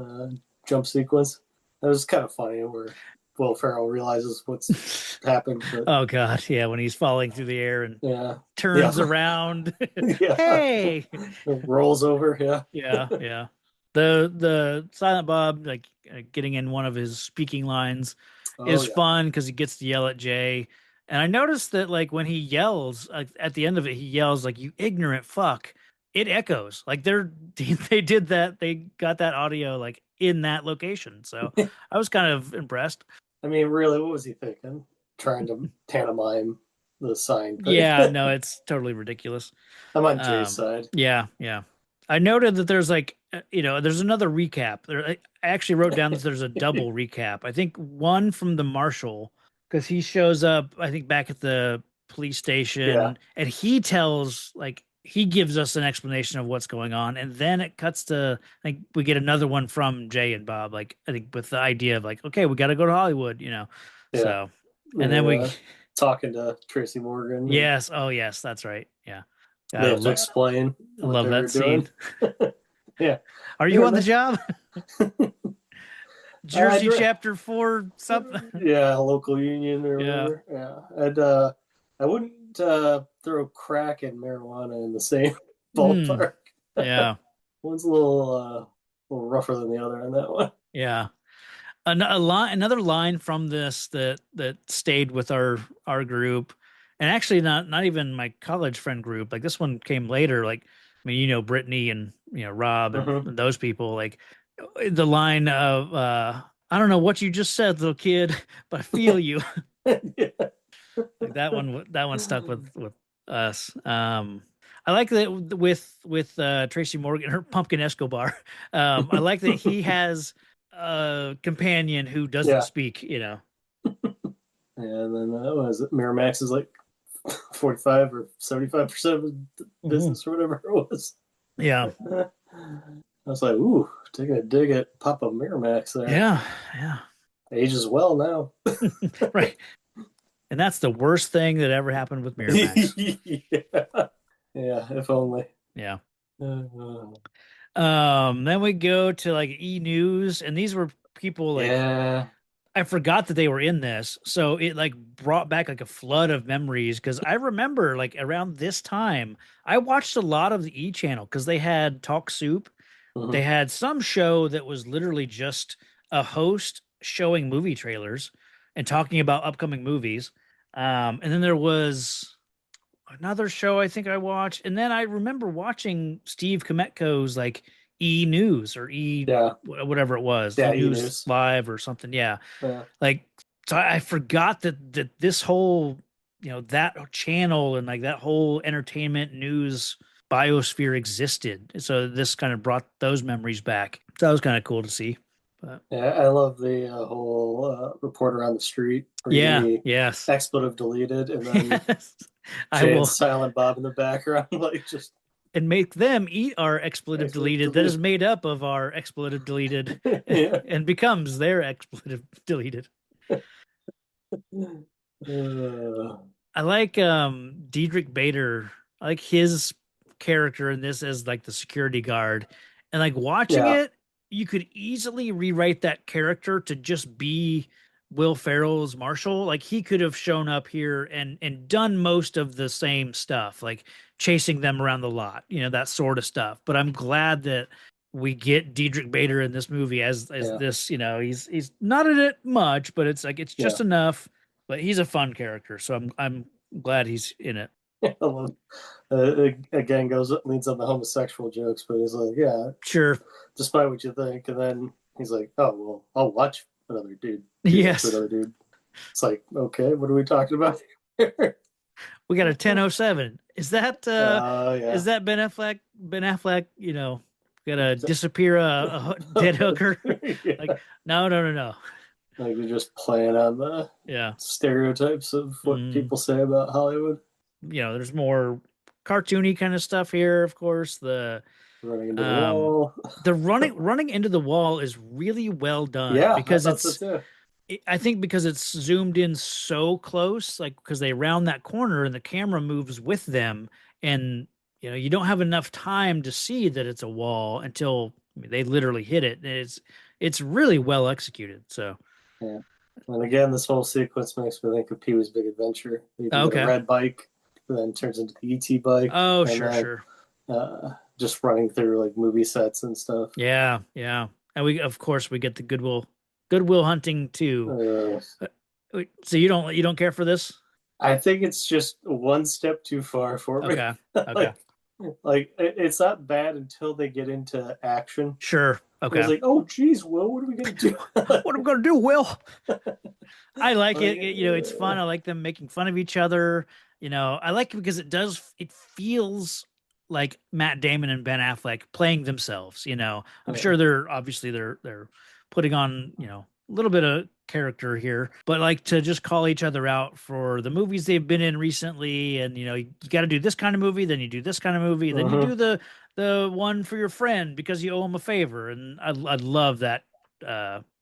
uh, jump sequence. That was kind of funny where Will Ferrell realizes what's happened, but Oh God, yeah, when he's falling through the air and yeah, yeah, turns around. yeah, Hey. rolls over, yeah. Yeah, yeah. The Silent Bob like getting in one of his speaking lines Oh is yeah. fun because he gets to yell at Jay. And I noticed that like when he yells at the end of it, he yells like "you ignorant fuck." It echoes like they did that. They got that audio like in that location. So I was kind of impressed. I mean, really, what was he thinking? Trying to pantomime the sign thing. Yeah, no, it's totally ridiculous. I'm on Jay's side. Yeah, yeah. I noted that there's like, there's another recap. I actually wrote down that there's a double recap. I think one from the marshal because he shows up, I think, back at the police Yeah. station and he tells, like, he gives us an explanation of what's going on. And then it cuts to, like, we get another one from Jay and Bob, like, I think with the idea of, like, okay, we got to go to Hollywood. Yeah. So, and then They're we, talking to Tracy Morgan. And yes, oh, yes, that's right. Yeah. they Gotta have to explain what love they were that scene. doing. Yeah. Are you Here, on the man. job? I Jersey dr- chapter 4 something. yeah, local union or Yeah. whatever. Yeah. And I wouldn't throw crack and marijuana in the same Mm, ballpark. yeah. One's a little rougher than the other on that one. Yeah. Another line from this that stayed with our group, and actually not even my college friend group. Like this one came later. Like, I mean, Brittany and Rob and Hmm. those people. Like the line of I don't know what you just said, little kid, but I feel you. Yeah. Like that one stuck with us. I like that with Tracy Morgan, her Pumpkin Escobar. I like that he has a companion who doesn't Yeah. speak. And then what is it? Miramax is like 45 or 75% of his Mhm. business or whatever it was. Yeah, I was like, ooh, taking a dig at Papa Miramax there. yeah, yeah. Ages well now. Right. And that's the worst thing that ever happened with Miramax. Yeah. Yeah, if only. Yeah. Uh, Then we go to like E News, and these were people like yeah. I forgot that they were in this. So it like brought back like a flood of memories because I remember like around this time, I watched a lot of the E channel because they had Talk Soup. They Mhm. had some show that was literally just a host showing movie trailers and talking about upcoming movies. And then there was another show I think I watched. And then I remember watching Steve Kometko's like E News or Yeah. whatever it was, E Yeah, E News News. Live or something. Yeah. Yeah. Like, so I forgot that this whole, that channel and like that whole entertainment news biosphere existed. So this kind of brought those memories back. So that was kind of cool to see. But Yeah, I love the whole reporter on the street reading yeah, the yes. expletive deleted and then Yes. I Jay and will Silent Bob in the background, like just and make them eat our expletive expletive deleted that is deleted. made up of our expletive deleted Yeah. and becomes their expletive deleted. Uh, I like Diedrich Bader. I like his character in this as like the security guard. And like watching yeah. it, you could easily rewrite that character to just be Will Ferrell's Marshall. Like he could have shown up here and done most of the same stuff, like chasing them around the lot, that sort of stuff. But I'm glad that we get Diedrich Bader in this movie as Yeah. this, he's not in it much, but it's like it's Yeah. just enough. But he's a fun character, so I'm glad he's in it. I love, again, leans on the homosexual jokes, but he's like, yeah, Sure. despite what you think. And then he's like, oh, well, I'll watch another dude do that to Yes. another dude. It's like, okay, what are we talking about? We got a 1007. Is that Yeah. is that Ben Affleck? Ben Affleck, gonna disappear a dead hooker? Like, Yeah. no, no, no, no. Like they're just playing on the Yeah. stereotypes of what Mm. people say about Hollywood. There's more cartoony kind of stuff here, of course. Running into the Um wall. the running into the wall is really well done Yeah, I because thought so too. I think because it's zoomed in so close, like because they round that corner and the camera moves with them, and you don't have enough time to see that it's a wall until they literally hit it. And it's really well executed. So Yeah. And again, this whole sequence makes me think of Pee Wee's Big Adventure. You can get a okay. red bike, then turns into the ET bike, Oh, and sure, then sure. uh, just running through like movie sets and stuff. Yeah, yeah. And we of course we get the Goodwill Hunting too. Uh, So you don't care for this? I think it's just one step too far for me. Okay. Okay. like, it's not bad until they get into action. Sure. It was Okay. like, oh, geez, Will, what are we gonna do? What am I gonna do, Will? I like like, it. It's fun. I like them making fun of each other. I like it because it feels like Matt Damon and Ben Affleck playing themselves. I'm yeah. sure they're putting on, a little bit of character here, but like to just call each other out for the movies they've been in recently. And, you got to do this kind of movie, then you do this kind of movie, then you do the one for your friend because you owe him a favor. And I love that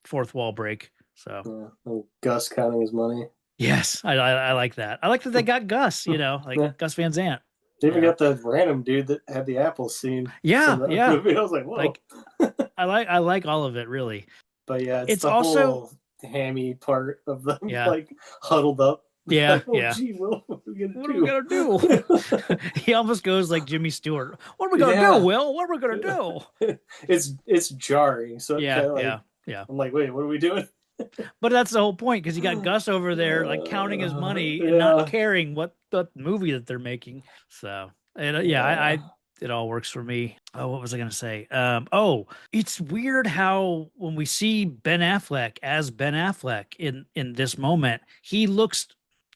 fourth wall break. So And Gus counting his money. yes, I like that. I like that they got Gus, like Yeah. Gus Van Sant. They even Yeah, got the random dude that had the apple scene from yeah, the yeah. movie. I was like, whoa. Like I like all of it really. But yeah, it's It's the also whole hammy part of them yeah, like huddled up. yeah, Like, oh yeah. gee, Will, what are we What are we gonna do? gonna He almost goes like Jimmy Stewart. What are we do? gonna do, Yeah. Will? What are we gonna do? It's jarring. So it Yeah, kind of like yeah, yeah. I'm like, wait, what are we doing? But that's the whole point because you got Gus over there like counting his money and not Yeah. caring what the movie that they're making. So, and yeah, Yeah. it all works for me. Oh, what was I gonna say? Oh, it's weird how when we see Ben Affleck as Ben Affleck in this moment, he looks,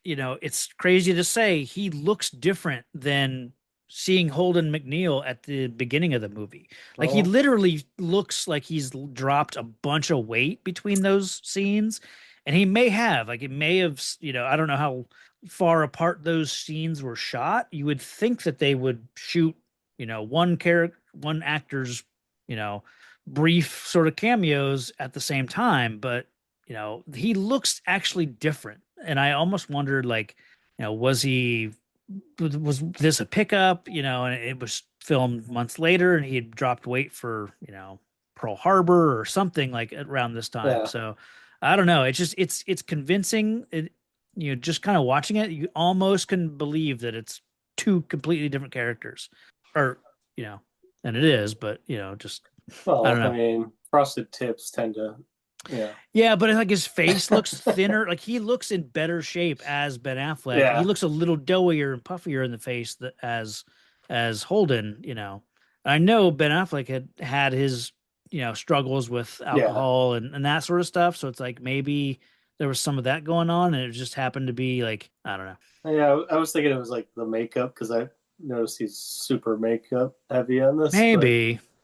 it's crazy to say he looks different than seeing Holden McNeil at the beginning of the movie. Like he Oh, literally looks like he's dropped a bunch of weight between those scenes. And he may have, like, it may have, I don't know how far apart those scenes were shot. You would think that they would shoot, one actor's, you know, brief sort of cameos at the same time, but, he looks actually different. And I almost wondered, like, was this a pickup, and it was filmed months later and he had dropped weight for, Pearl Harbor or something like around this time. yeah. So I don't know. It's convincing. Just kind of watching it, you almost can believe that it's two completely different characters. Or, and it is, but just I don't Well, I know. mean, frosted tips tend to, yeah, Yeah, but like his face looks thinner. Like he looks in better shape as Ben Affleck. He yeah, looks a little doughier and puffier in the face that as Holden. I know Ben Affleck had his struggles with yeah. alcohol and that sort of stuff. So it's like maybe there was some of that going on, and it just happened to be like I don't know. Yeah, I was thinking it was like the makeup because I noticed he's super makeup heavy on this, but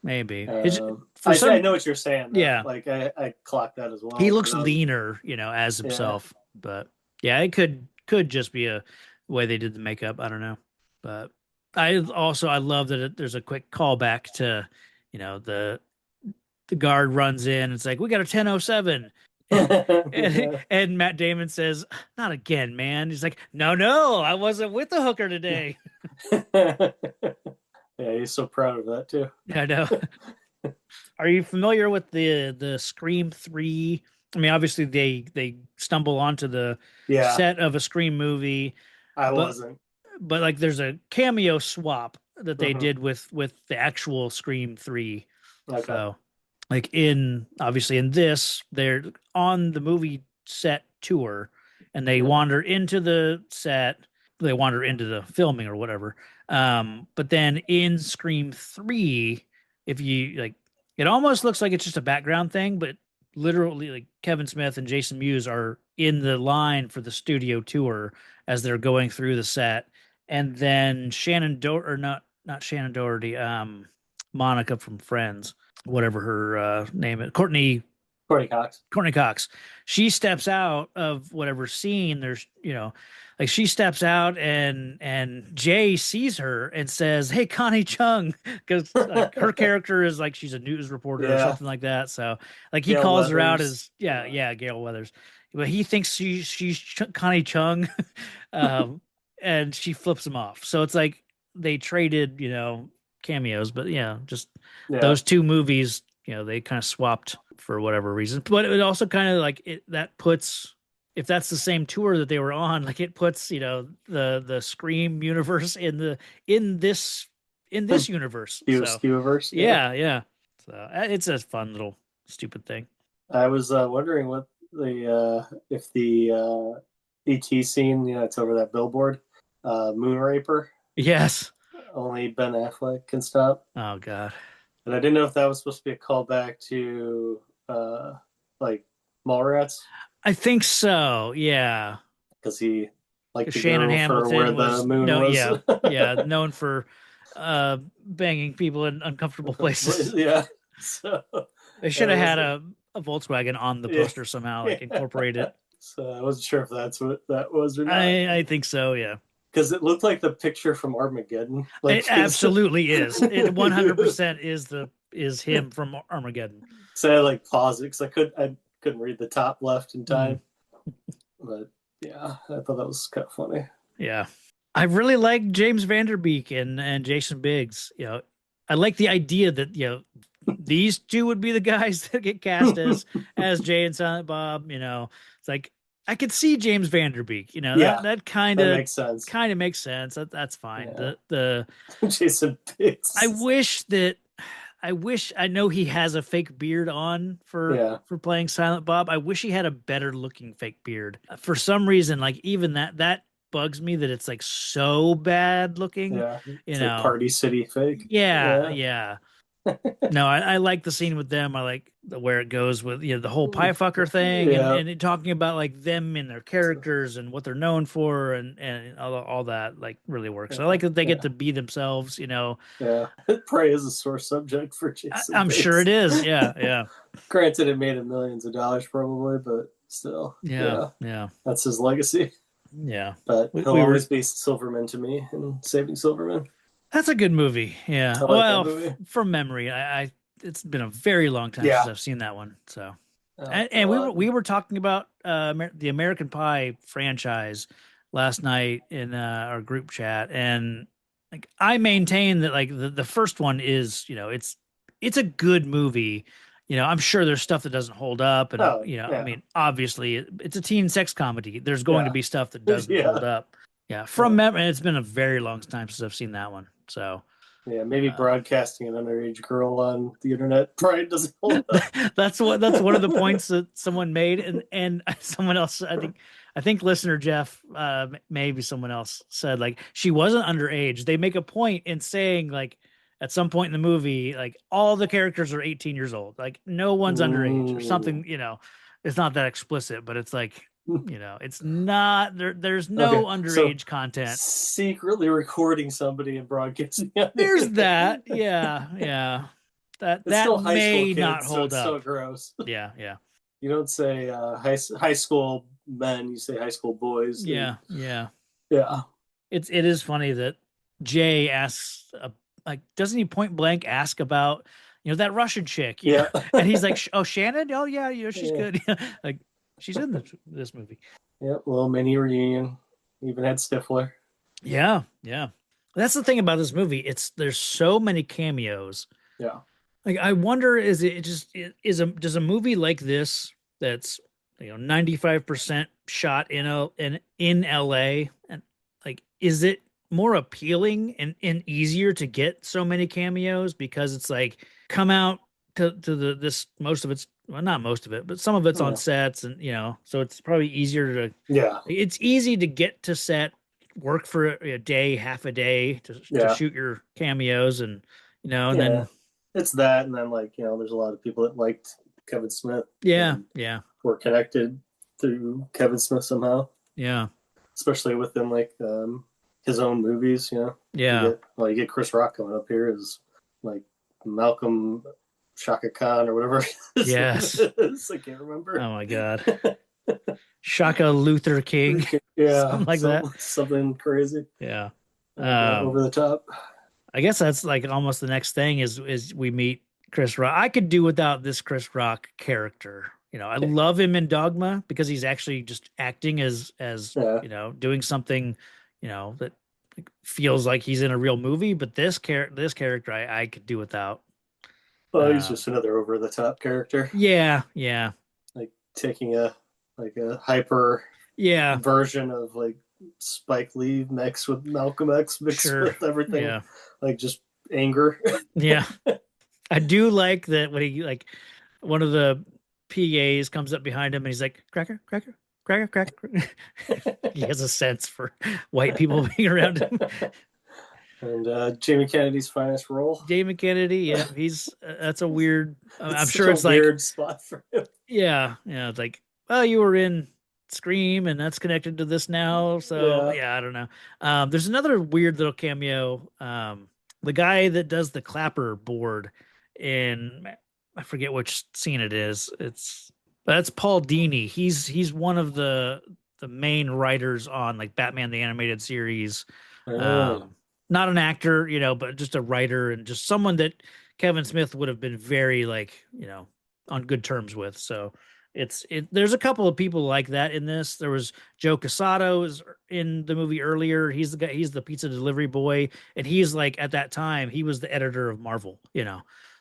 Maybe it's for I some. know what you're saying though. Yeah, Like I clocked that as he well. looks leaner, as Yeah, himself. But yeah, it could just be a way they did the makeup. I don't know. But I love that there's a quick callback to, the guard runs in. It's like we got a 10:07. And, yeah. and Matt Damon says, "Not again, man." He's like, "No, no, I wasn't with the hooker today." Yeah, he's so proud of that too. I know. Are you familiar with the Scream 3? I mean, obviously they stumble onto the Yeah, set of a Scream movie, I but wasn't. like there's a cameo swap that they Hmm. did with the actual Scream 3. Okay. So, like obviously in this, they're on the movie set tour and they Yeah. wander into the set, they wander into the filming or whatever. But then in Scream 3, if you like, it almost looks like it's just a background thing, but literally, like Kevin Smith and Jason Mewes are in the line for the studio tour as they're going through the set. And then Shannon or not Shannon Doherty, Monica from Friends, whatever her name is, Courtney Cox. Courtney Cox. She steps out of whatever scene. There's, like she steps out and Jay sees her and says, "Hey, Connie Chung," because like her character is like she's a news reporter or Yeah, something like that. So like he Gail calls her out Weathers. as yeah, Gail Weathers, but he thinks Connie Chung, um, and she flips him off. So it's like they traded, cameos, but yeah, just Yeah, those two movies, they kind of swapped for whatever reason. But it also kind of like that puts, if that's the same tour that they were on, like it puts, the Scream universe in in this universe. View So Askewniverse. Yeah. yeah. So it's a fun little stupid thing. I was wondering what the if the ET scene, it's over that billboard, Moonraper, Yes. only Ben Affleck can stop. Oh God. And I didn't know if that was supposed to be a callback to like Mallrats, I think so. Yeah. because he liked to Shannon go for where Hamilton the was moon no, was. yeah, known for banging people in uncomfortable places. Yeah. So They should that have was had a Volkswagen on the yeah, poster somehow, like yeah. incorporate it. So I wasn't sure if that's what that was or not, I think so. Yeah, because it looked like the picture from Armageddon. Like it absolutely is. It 100% is him from Armageddon. so I like paused it because I couldn't read the top left in Mm, time. But yeah, I thought that was kind of funny. yeah, I really like James Vanderbeek and Jason Biggs. I like the idea that these two would be the guys that get cast as Jay and Silent Bob. It's like I could see James Vanderbeek. Yeah, That kind that of makes sense. makes sense. That's fine. Yeah. The Jason I Biggs. wish that I know he has a fake beard on Yeah, for playing Silent Bob. I wish he had a better looking fake beard. For some reason, like even that bugs me that it's like so bad looking. yeah. You It's like know, Party City fake. yeah, Yeah. yeah. No, I like the scene with them. I like where it goes with the whole pie fucker thing Yeah. and talking about like them and their characters and what they're known for and all that like really works. I like that they get Yeah. to be themselves. Yeah. It probably is a sore subject for Jason I'm sure it Biggs. is. Yeah, yeah, Granted, it made him millions of dollars probably, but still, yeah, yeah, yeah, that's his legacy. yeah. But We, he'll we were always be Silverman to me and Saving Silverman. That's a good movie. Yeah. I like that Well, movie. from memory, I it's been a very long time since Yeah. I've seen that one. So, A and lot. we were talking about the American Pie franchise last night in our group chat, and like I maintain that like the first one is it's a good movie. I'm sure there's stuff that doesn't hold up, and Oh, I yeah. mean, obviously it's a teen sex comedy. There's going to Yeah. be stuff that doesn't Yeah. hold up. Yeah, from Yeah. memory, it's been a very long time since I've seen that one. So Yeah. Maybe uh, broadcasting an underage girl on the internet probably doesn't hold up. that's one of the points that someone made, and someone else, I think listener Jeff, maybe someone else said like she wasn't underage. They make a point in saying like at some point in the movie, like all the characters are 18 years old, like no one's underage or something. It's not that explicit, but it's like it's not there. There's no Okay. So underage content. secretly recording somebody and broadcasting on the There's internet. that. Yeah, yeah. It's That still high school may not kids, so hold it's so up. gross. Yeah, yeah. You don't say high school men, you say high school boys. And, Yeah, yeah. yeah. It is funny that Jay asks like doesn't he point blank ask about that Russian chick, Yeah. and he's like, "Oh, Shannon? Oh yeah, she's Yeah. good." Like she's in this movie. Yeah. Little mini reunion. Even had Stifler. Yeah, yeah. That's the thing about this movie. There's so many cameos. Yeah. Like I wonder, is it just does a movie like this that's 95% shot in LA, and like is it more appealing and easier to get so many cameos because it's like come out to this most of it's well not most of it but some of it's on Yeah. sets and so it's probably easier to Yeah. it's easy to get to set, work for a day, half a day to Yeah. shoot your cameos and and Yeah. then It's that. And then, like, there's a lot of people that liked Kevin Smith. yeah, And yeah, were connected through Kevin Smith somehow, yeah, especially within, like, his own movies, yeah. You get Chris Rock coming up here as, like, Malcolm Shaka Khan or whatever his Yes. name is. I can't remember. Oh my God. Shaka Luther King. Yeah. Something like that. Something crazy. Yeah. Over the top. I guess that's like almost the next thing is we meet Chris Rock. I could do without this Chris Rock character. I love him in Dogma because he's actually just acting as Yeah. doing something, that feels like he's in a real movie. But this character, I could do without. Well, he's just another over the top character. Yeah, yeah, Like taking a hyper yeah. version of like Spike Lee mixed with Malcolm X mixed Sure. with everything. Yeah. Like just anger. Yeah. I do like that when he like one of the PAs comes up behind him and he's like, cracker, cracker, cracker, cracker. He has a sense for white people being around him. And Jamie Kennedy's finest role. Jamie Kennedy, yeah, he's that's a weird. It's I'm such sure a it's like, weird spot for him. yeah, it's like, well, you were in Scream, and that's connected to this now. So Yeah. yeah, I don't know. There's another weird little cameo. The guy that does the clapper board in I forget which scene it is. That's Paul Dini. He's one of the main writers on like Batman the animated series. Oh. Um, Not an actor, but just a writer and just someone that Kevin Smith would have been very like, on good terms with. So there's a couple of people like that in this. There was Joe Casado is in the movie earlier. He's the guy, he's the pizza delivery boy, and he's like at that time he was the editor of Marvel.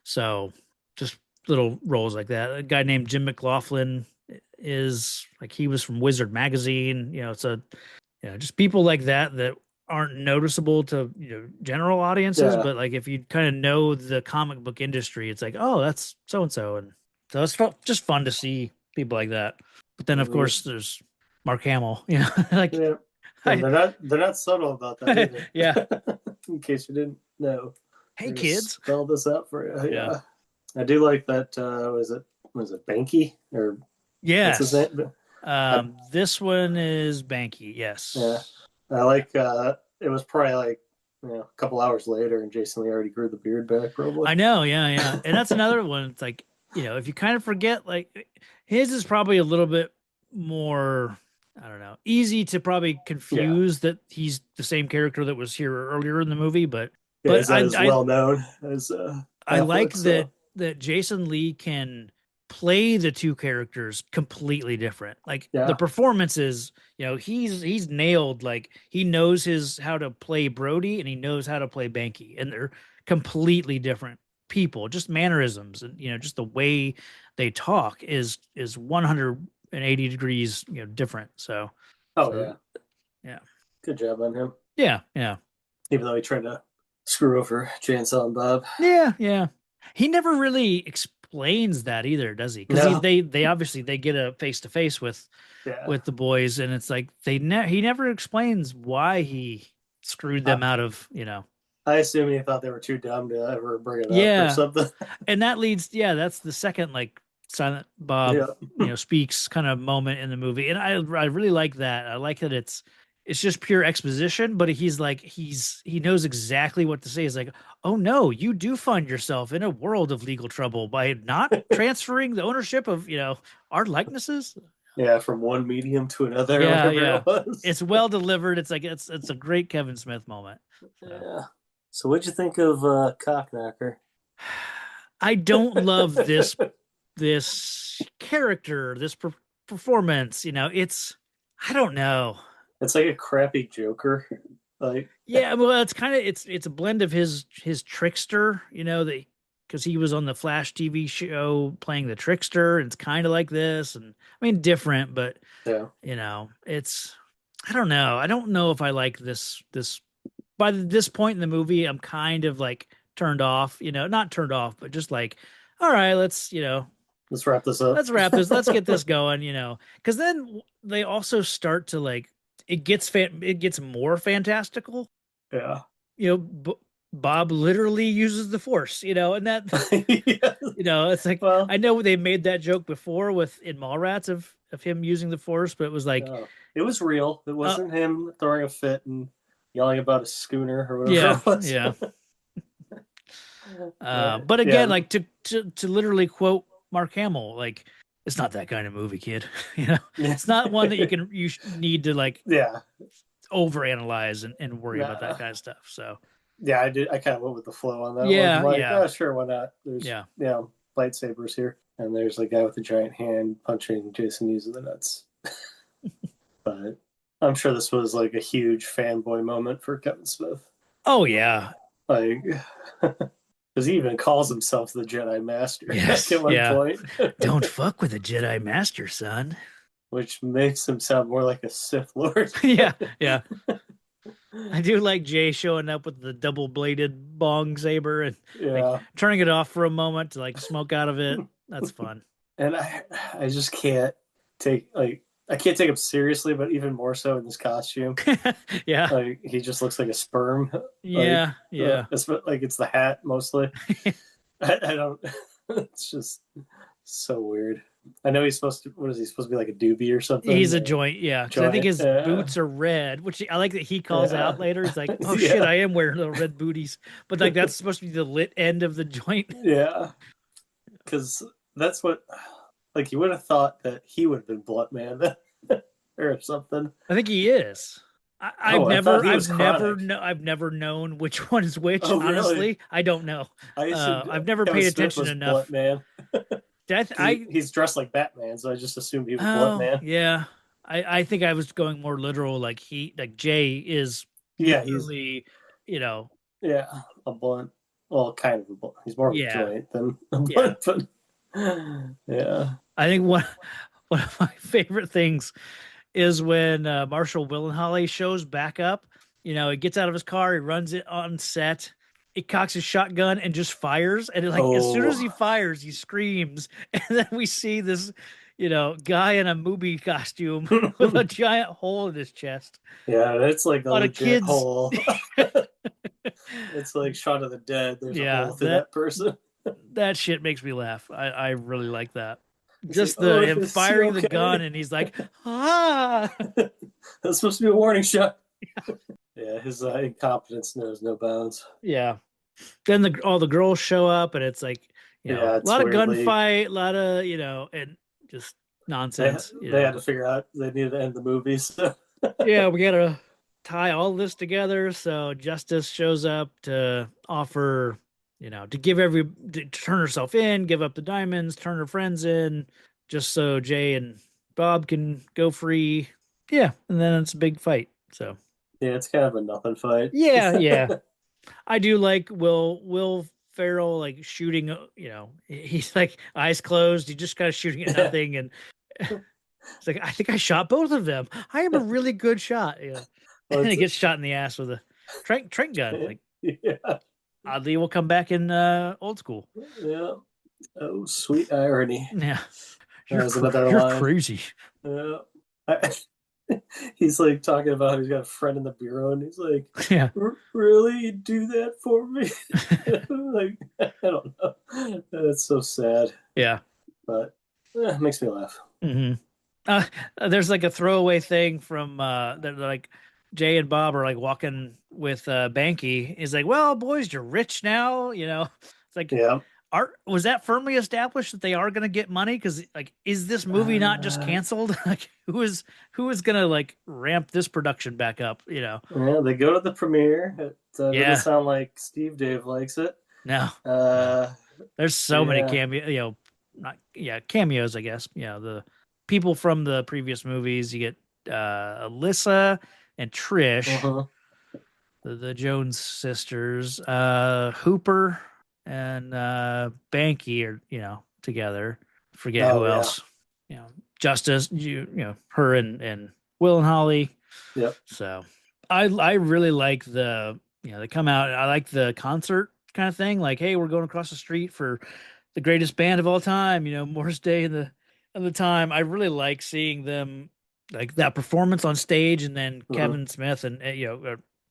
So just little roles like that. A guy named Jim McLaughlin is like he was from Wizard magazine. It's a just people like that aren't noticeable to general audiences, Yeah. but like if you kind of know the comic book industry, it's like, oh, that's so and so, and so it's just fun to see people like that. But then of Mhm. course there's Mark Hamill, like Yeah. And I, they're not subtle about that yeah, either. In case you didn't know. hey We're gonna kids, spell this out for you. yeah, Yeah. I do like that was it Banky or what's his yes. name? I, This one is Banky, yeah. yes. I like it was probably like a couple hours later and Jason Lee already grew the beard back probably. I know, yeah, yeah. And that's another one. It's like, if you kind of forget, like his is probably a little bit more, I don't know, easy to probably Yeah. confuse that he's the same character that was here earlier in the movie, but Yeah, he's not as I well known as I like Affleck, so that Jason Lee can play the two characters completely different. Like the yeah. performances, he's nailed. Like he knows his how to play Brody and he knows how to play Banky, and they're completely different people. Just mannerisms and just the way they talk is 180 degrees different. So, Oh so yeah. yeah, Good job on him. yeah, yeah. Even though he tried to screw over Chainsaw and Bob. Yeah, yeah. He never really explains that either, does he? Because No. they obviously they get a face to face Yeah. with the boys, and it's like he never explains why he screwed I, them out of I assume he thought they were too dumb to ever bring it up or Yeah, something. and that leads that's the second like Silent Bob Yeah. speaks kind of moment in the movie, and I really like that. I like that it's just pure exposition, but he's like he knows exactly what to say. He's like, oh no, you do find yourself in a world of legal trouble by not transferring the ownership of our likenesses. Yeah, from one medium to another, Yeah, whatever yeah, it was. it's well delivered. It's like it's a great Kevin Smith moment. So. Yeah. So what'd you think of Cockknocker? I don't love this character, this performance. It's I don't know. It's like a crappy Joker. Like Yeah, well, it's kind of it's a blend of his trickster, that because he was on the Flash TV show playing the trickster, and it's kind of like this, and I mean different, but yeah. it's I don't know. I don't know if I like this. By this point in the movie, I'm kind of like turned off. Not turned off, but just like, all right, Let's wrap this up. let's wrap this. Let's get this going. Because then they also start to like it gets more fantastical. Yeah. Bob literally uses the force, and that Yeah. it's like Well, I know they made that joke before with in Mallrats of him using the force, but it was like, no. It was real. It uh, wasn't him throwing a fit and yelling about a schooner or whatever yeah, it was. yeah. But But again, yeah, like to literally quote Mark Hamill, like it's not that kind of movie, kid. It's not one that you need to like yeah, overanalyze and worry about that nah. kind of stuff. So Yeah. I kind of went with the flow on that one. I'm yeah, like, yeah, oh, sure, why not? There's yeah. lightsabers here, and there's a guy with a giant hand punching Jason using the nuts. But I'm sure this was like a huge fanboy moment for Kevin Smith. Oh yeah, Like, because he even calls himself the Jedi Master yes, at one yeah. point, Don't fuck with a Jedi Master, son. which makes him sound more like a Sith Lord. Yeah, yeah. I do like Jay showing up with the double bladed bong saber and like Yeah. turning it off for a moment to like smoke out of it. That's fun. And I just can't I can't take him seriously, but even more so in this costume. Yeah. Like he just looks like a sperm. Like Yeah. Yeah. like it's the hat mostly. I don't. It's just so weird. I know he's supposed to. What is he supposed to be like a doobie or He's something? a Or joint, yeah, because I think joint. his boots are red, which I like that he calls Yeah, out later. He's like, "Oh shit, yeah, I am wearing little red booties," but like that's supposed to be the lit end of the joint. yeah. Because that's what. Like you would have thought that he would have been Blunt Man or something. I think he is. Oh, I thought he was I've never known which one is which. Oh, really? Honestly, I don't know. I assumed I've never Kevin paid Smith attention was Blunt enough. Man Because because he's dressed like Batman, so I just assumed he was Blunt oh Man. yeah, I think I was going more literal. Like Jay is Yeah, he's literally, you know, yeah a blunt. Well, kind of a blunt. He's more of a yeah, joint than a yeah. blunt, but yeah. I think one of my favorite things is when Marshall Willenholly shows back up. He gets out of his car, he runs it on set, he cocks his shotgun and just fires. And like as soon as Oh, he fires, he screams. And then we see this, guy in a movie costume with a giant hole in his chest yeah, that's like a on a legit kid's. hole. It's like Shaun of the Dead. There's a Yeah, hole through that that person. that shit makes me laugh. I really like that. It's like, Just oh, the him is he firing the gun okay? and he's like, ah. That's supposed to be a warning shot. Yeah, his incompetence knows no bounds. Yeah. Then all the girls show up and it's like, Yeah, a it's lot of weirdly gunfight, a lot of, and just they nonsense. they had to figure out they needed to end the movie. So Yeah, we gotta tie all this together. So Justice shows up to offer, to to turn herself in, give up the diamonds, turn her friends in, just so Jay and Bob can go free. Yeah, and then it's a big fight. So yeah, it's kind of a nothing fight. yeah, yeah. I do like Will Ferrell like shooting, he's like eyes closed, he's just kind of shooting at Yeah, nothing and it's like I think I shot both of them. I am a really good shot. Yeah. well, And he it's gets shot in the ass with a trank gun. Like yeah, oddly will come back in old school. yeah. Oh, sweet irony. Yeah. That was another You're line. crazy. Yeah. I, he's like talking about how he's got a friend in the bureau, and he's like, Yeah. "Really, you do that for me?" Like, I don't know. That's so sad, Yeah. but it makes me laugh. Hmm. Uh, there's like a throwaway thing from that like Jay and Bob are like walking with Banky. He's like, "Well, boys, you're rich now." It's like, Yeah. was that firmly established that they are going to get money? Because like, is this movie not just Uh, canceled? Like, who is going to like ramp this production back up? yeah, they go to the premiere. It doesn't Yeah, sound like Steve Dave likes it. no, no. Uh, There's so many yeah. cameo, not yeah cameos, I guess. The people from the previous movies. You get Alyssa and Trish, Uh-huh. the Jones sisters, Hooper and Banky are together. Forget Oh who yeah. else. Justice. Her and Will and Holly. Yep. So I really like they come out. I like the concert kind of thing. Like, hey, we're going across the street for the greatest band of all time. Morris Day and the time. I really like seeing them like that performance on stage, and then Mm-hmm. Kevin Smith and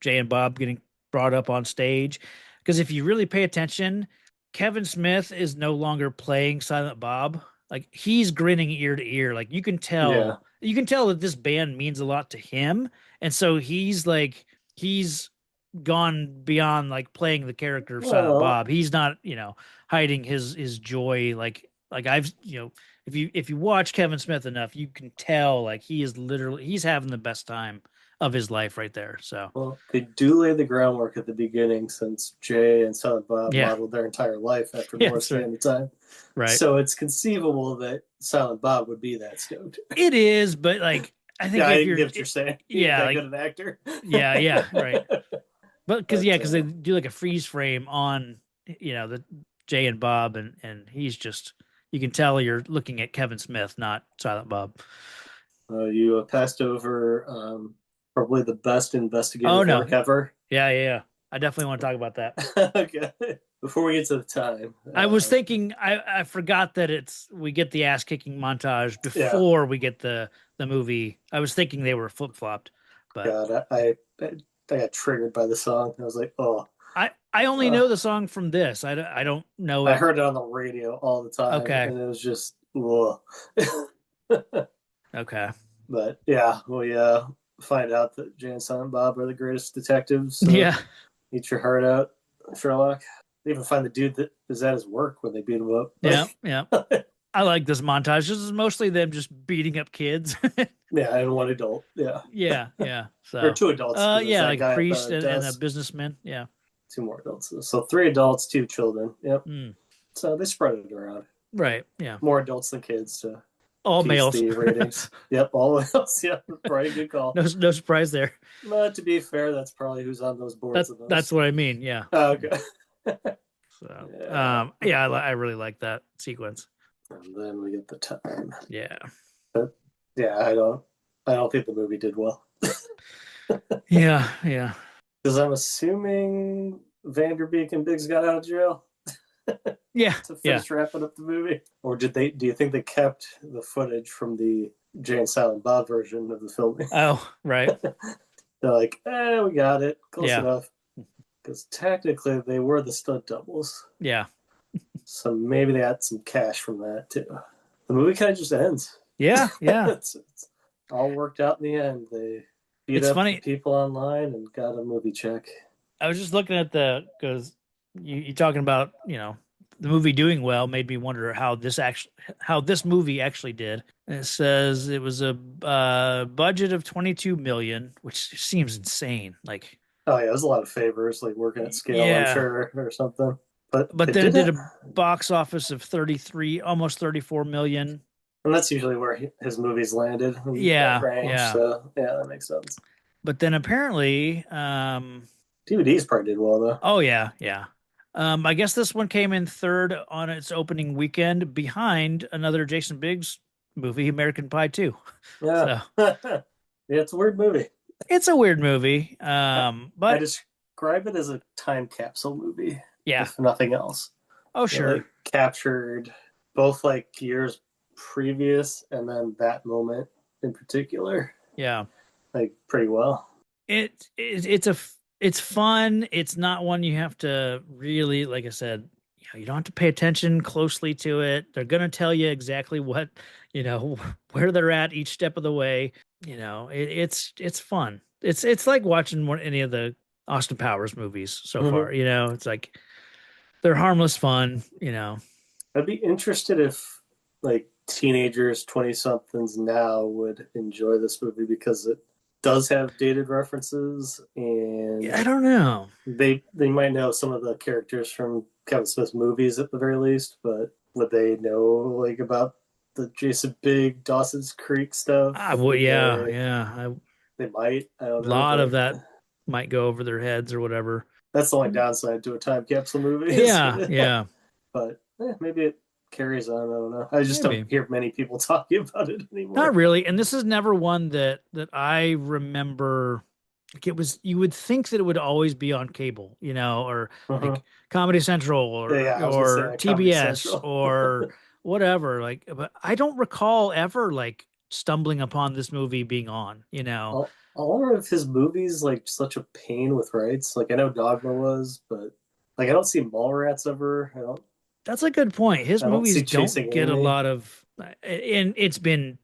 Jay and Bob getting brought up on stage. Because if you really pay attention, Kevin Smith is no longer playing Silent Bob. Like he's grinning ear to ear. Like Yeah. you can tell that this band means a lot to him, and so he's gone beyond like playing the character of Silent Well, Bob. He's not, hiding his joy like I've, if you watch Kevin Smith enough, you can tell like he's having the best time of his life right there. So, they do lay the groundwork at the beginning since Jay and Silent Bob yeah. modeled their entire life after Yeah, Morris that's Day right. and the Time. Right. So it's conceivable that Silent Bob would be that stoked. It is, but like I Yeah, think if I you're get what you're saying. He ain't yeah, that like good an actor. yeah, yeah, right. But because But because they do like a freeze frame on the Jay and Bob and he's just you can tell you're looking at Kevin Smith, not Silent Bob. you passed over Probably the best Oh investigative no. work ever. Yeah, yeah, yeah. I definitely want to talk about that. Okay. Before we get to the time, I was thinking I forgot that we get the ass kicking montage yeah, before we get the movie. I was thinking they were flip flopped, but God, I got triggered by the song. I was like, oh, I only uh, know the song from this. I don't know I it. heard it on the radio all the time, Okay. and it was just, whoa. Okay. But yeah, we find out that Jay and Silent Bob are the greatest detectives. So Yeah. eat your heart out, Sherlock. They even find the dude that is at his work when they beat him up. Yeah. Yeah. I like this montage. This is mostly them just beating up kids. Yeah, and one adult. Yeah, Yeah, yeah. or So, two adults because there's yeah, that like a guy at priest the and a desk. businessman. Yeah. Two more adults. So three adults, two children. Yep. Mm, So they spread it around. right. Yeah. More adults than kids to All piece males. the ratings. Yep, all else. Yep, right. Good call. No surprise there. But to be fair, that's probably who's on those boards the That's most. what I mean. Yeah. Oh, okay. So, Yeah. yeah, I really like that sequence. And then we get the time. Yeah. But yeah, I don't think the movie did well. Yeah. Yeah. Because I'm assuming Vanderbeek and Biggs got out of jail Yeah. to Yeah. finish wrapping up the movie, or did they? Do you think they kept the footage from the Jay and Silent Bob version of the filming? Oh, right. They're like, we got it, close Yeah. enough. Because technically they were the stunt doubles, Yeah. so maybe they got some cash from that too. The movie kind of just ends. Yeah. Yeah. It's all worked out in the end. They beat It's up the funny. people online and got a movie check. I was just looking at because you talking about, the movie doing well made me wonder how this movie actually did. And it says it was a budget of 22 million, which seems insane. Like, Oh yeah, there's a lot of favors, like working at scale, I'm yeah, sure, or something. But but they then it did did it, a box office of 33, almost 34 million. and that's usually where his movies landed in that Yeah, range. yeah. So yeah, that makes sense. But then apparently, DVDs probably did well though. oh yeah, yeah. I guess this one came in third on its opening weekend behind another Jason Biggs movie, American Pie 2. Yeah, So yeah, it's a weird movie. it's a weird movie. I But describe it as a time capsule movie, yeah. if nothing else. Oh, It sure. like captured both like years previous and then that moment in particular, Yeah. like pretty well. It's fun. It's not one you have to really, like I said, you don't have to pay attention closely to it. They're gonna tell you exactly what, where they're at each step of the way. It's fun. It's like watching any of the Austin Powers movies so Mm-hmm. far. It's like they're harmless fun. I'd be interested if like teenagers, 20 somethings now would enjoy this movie because it does have dated references and Yeah, I don't know. they might know some of the characters from Kevin Smith's movies at the very least, but would they know like about the Jason Big Dawson's Creek stuff? Well, yeah, They, yeah. they might. I don't A know, lot of but that might go over their heads or whatever. that's the only downside to a time capsule movie. Yeah, yeah. But maybe it carries on. I don't know. I just Maybe. don't hear many people talking about it Not anymore. really. And this is never one that I remember. Like you would think that it would always be on cable, or Uh-huh. like Comedy Central Yeah, I was gonna say or like Comedy TBS Central. or whatever. Like, but I don't recall ever like stumbling upon this movie being on. All of his movies like such a pain with rights. Like I know Dogma was, but like I don't see Mallrats ever. That's a good point. His I don't movies see don't Chasing get a Amy. lot of, and it's been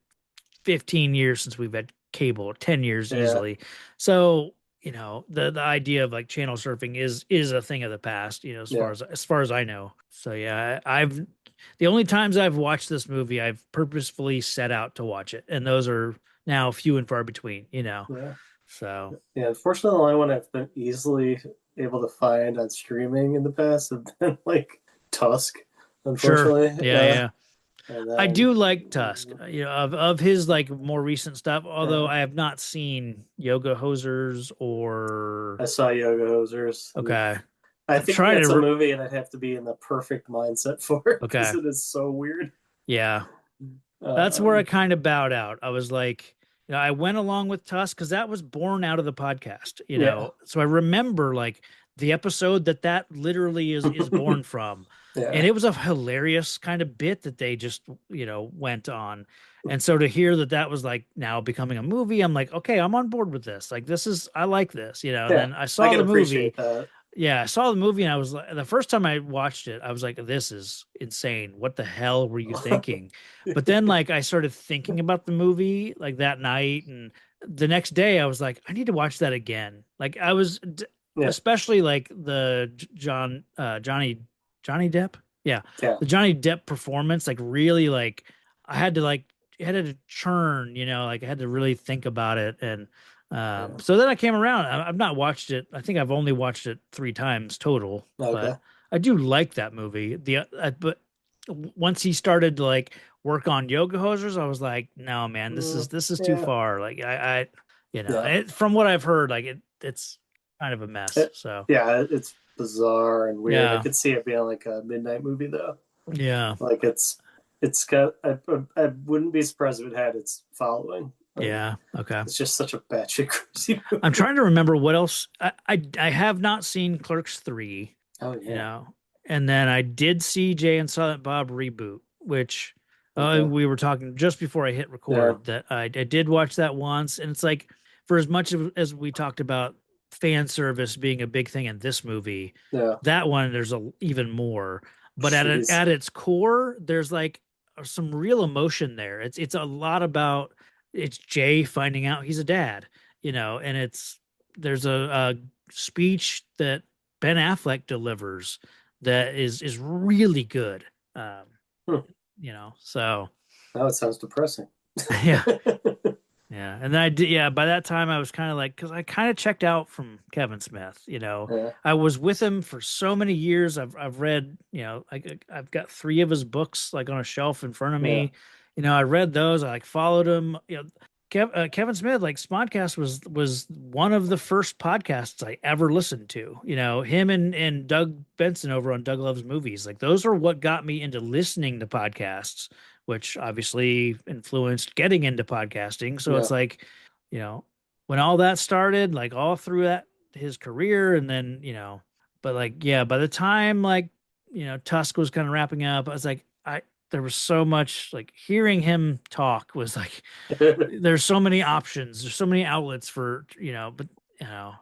15 years since we've had cable, 10 years Yeah, easily. So, the idea of like channel surfing is a thing of the past, yeah. as far as I know. So yeah, I've the only times I've watched this movie, I've purposefully set out to watch it, and those are now few and far between. Yeah. So Yeah, unfortunately, the only one I've been easily able to find on streaming in the past have been like Tusk, sure. unfortunately. Yeah, yeah. And I then, do like Tusk, of his like more recent stuff, although yeah, I have not seen Yoga Hosers or I saw Yoga Hosers. okay. I I'm think trying that's to a movie and I'd have to be in the perfect mindset for it okay. because it is so weird. Yeah. That's where I Um, kind of bowed out. I was like, I went along with Tusk because that was born out of the podcast, Yeah. So I remember like the episode that literally is born from. And Yeah. it was a hilarious kind of bit that they just, went on. And so to hear that was like now becoming a movie, I'm like, okay, I'm on board with this. Like I like this, And Yeah. then I I saw can the movie. appreciate that. Yeah, I saw the movie and I was like, the first time I watched it, I was like, this is insane. What the hell were you thinking? But then like I started thinking about the movie like that night and the next day I was like, I need to watch that again. Like Yeah. especially like the Johnny Depp. Yeah. Yeah. The Johnny Depp performance, like really like I had to like it had to churn, like I had to really think about it. And Yeah. so then I came around. I've not watched it. I think I've only watched it 3 times total, but Okay. I do like that movie. But once he started to like work on yoga hosers, I was like, no, man, this is too Yeah. far. Like Yeah. from what I've heard, like it's kind of a mess. It, So yeah, it's bizarre and weird. I yeah, could see it being like a midnight movie though. yeah, Like it's got. I wouldn't be surprised if it had its following. Like yeah. Okay. it's just such a batshit crazy I'm movie. trying to remember what else. I have not seen Clerks 3, Oh you yeah. know, and then I did see Jay and Silent Bob reboot, which Okay. we were talking just before I hit Yeah. record that I did watch that once, and it's like for as much as we talked about fan service being a big thing in this movie, Yeah. that one there's even more. But Jeez. at its core, there's like some real emotion there. It's a lot about it's Jay finding out he's a dad, and there's a speech that Ben Affleck delivers that is really good. Um, Hmm. So Now it sounds depressing. yeah, yeah. And then I did, yeah, by that time I was kind of like, because I kind of checked out from Kevin Smith, Yeah. I was with him for so many years. I've read, I've got 3 of his books like on a shelf in front of Yeah. me. I read those. I like followed him. Kevin Smith, like Smodcast was one of the first podcasts I ever listened to. Him and Doug Benson over on Doug Loves Movies. Like those are what got me into listening to podcasts, which obviously influenced getting into podcasting. So Yeah. it's like, you know, when all that started, like all through that his career, and then but like yeah, by the time like Tusk was kind of wrapping up, I was like there was so much like hearing him talk was like there's so many options, there's so many outlets for but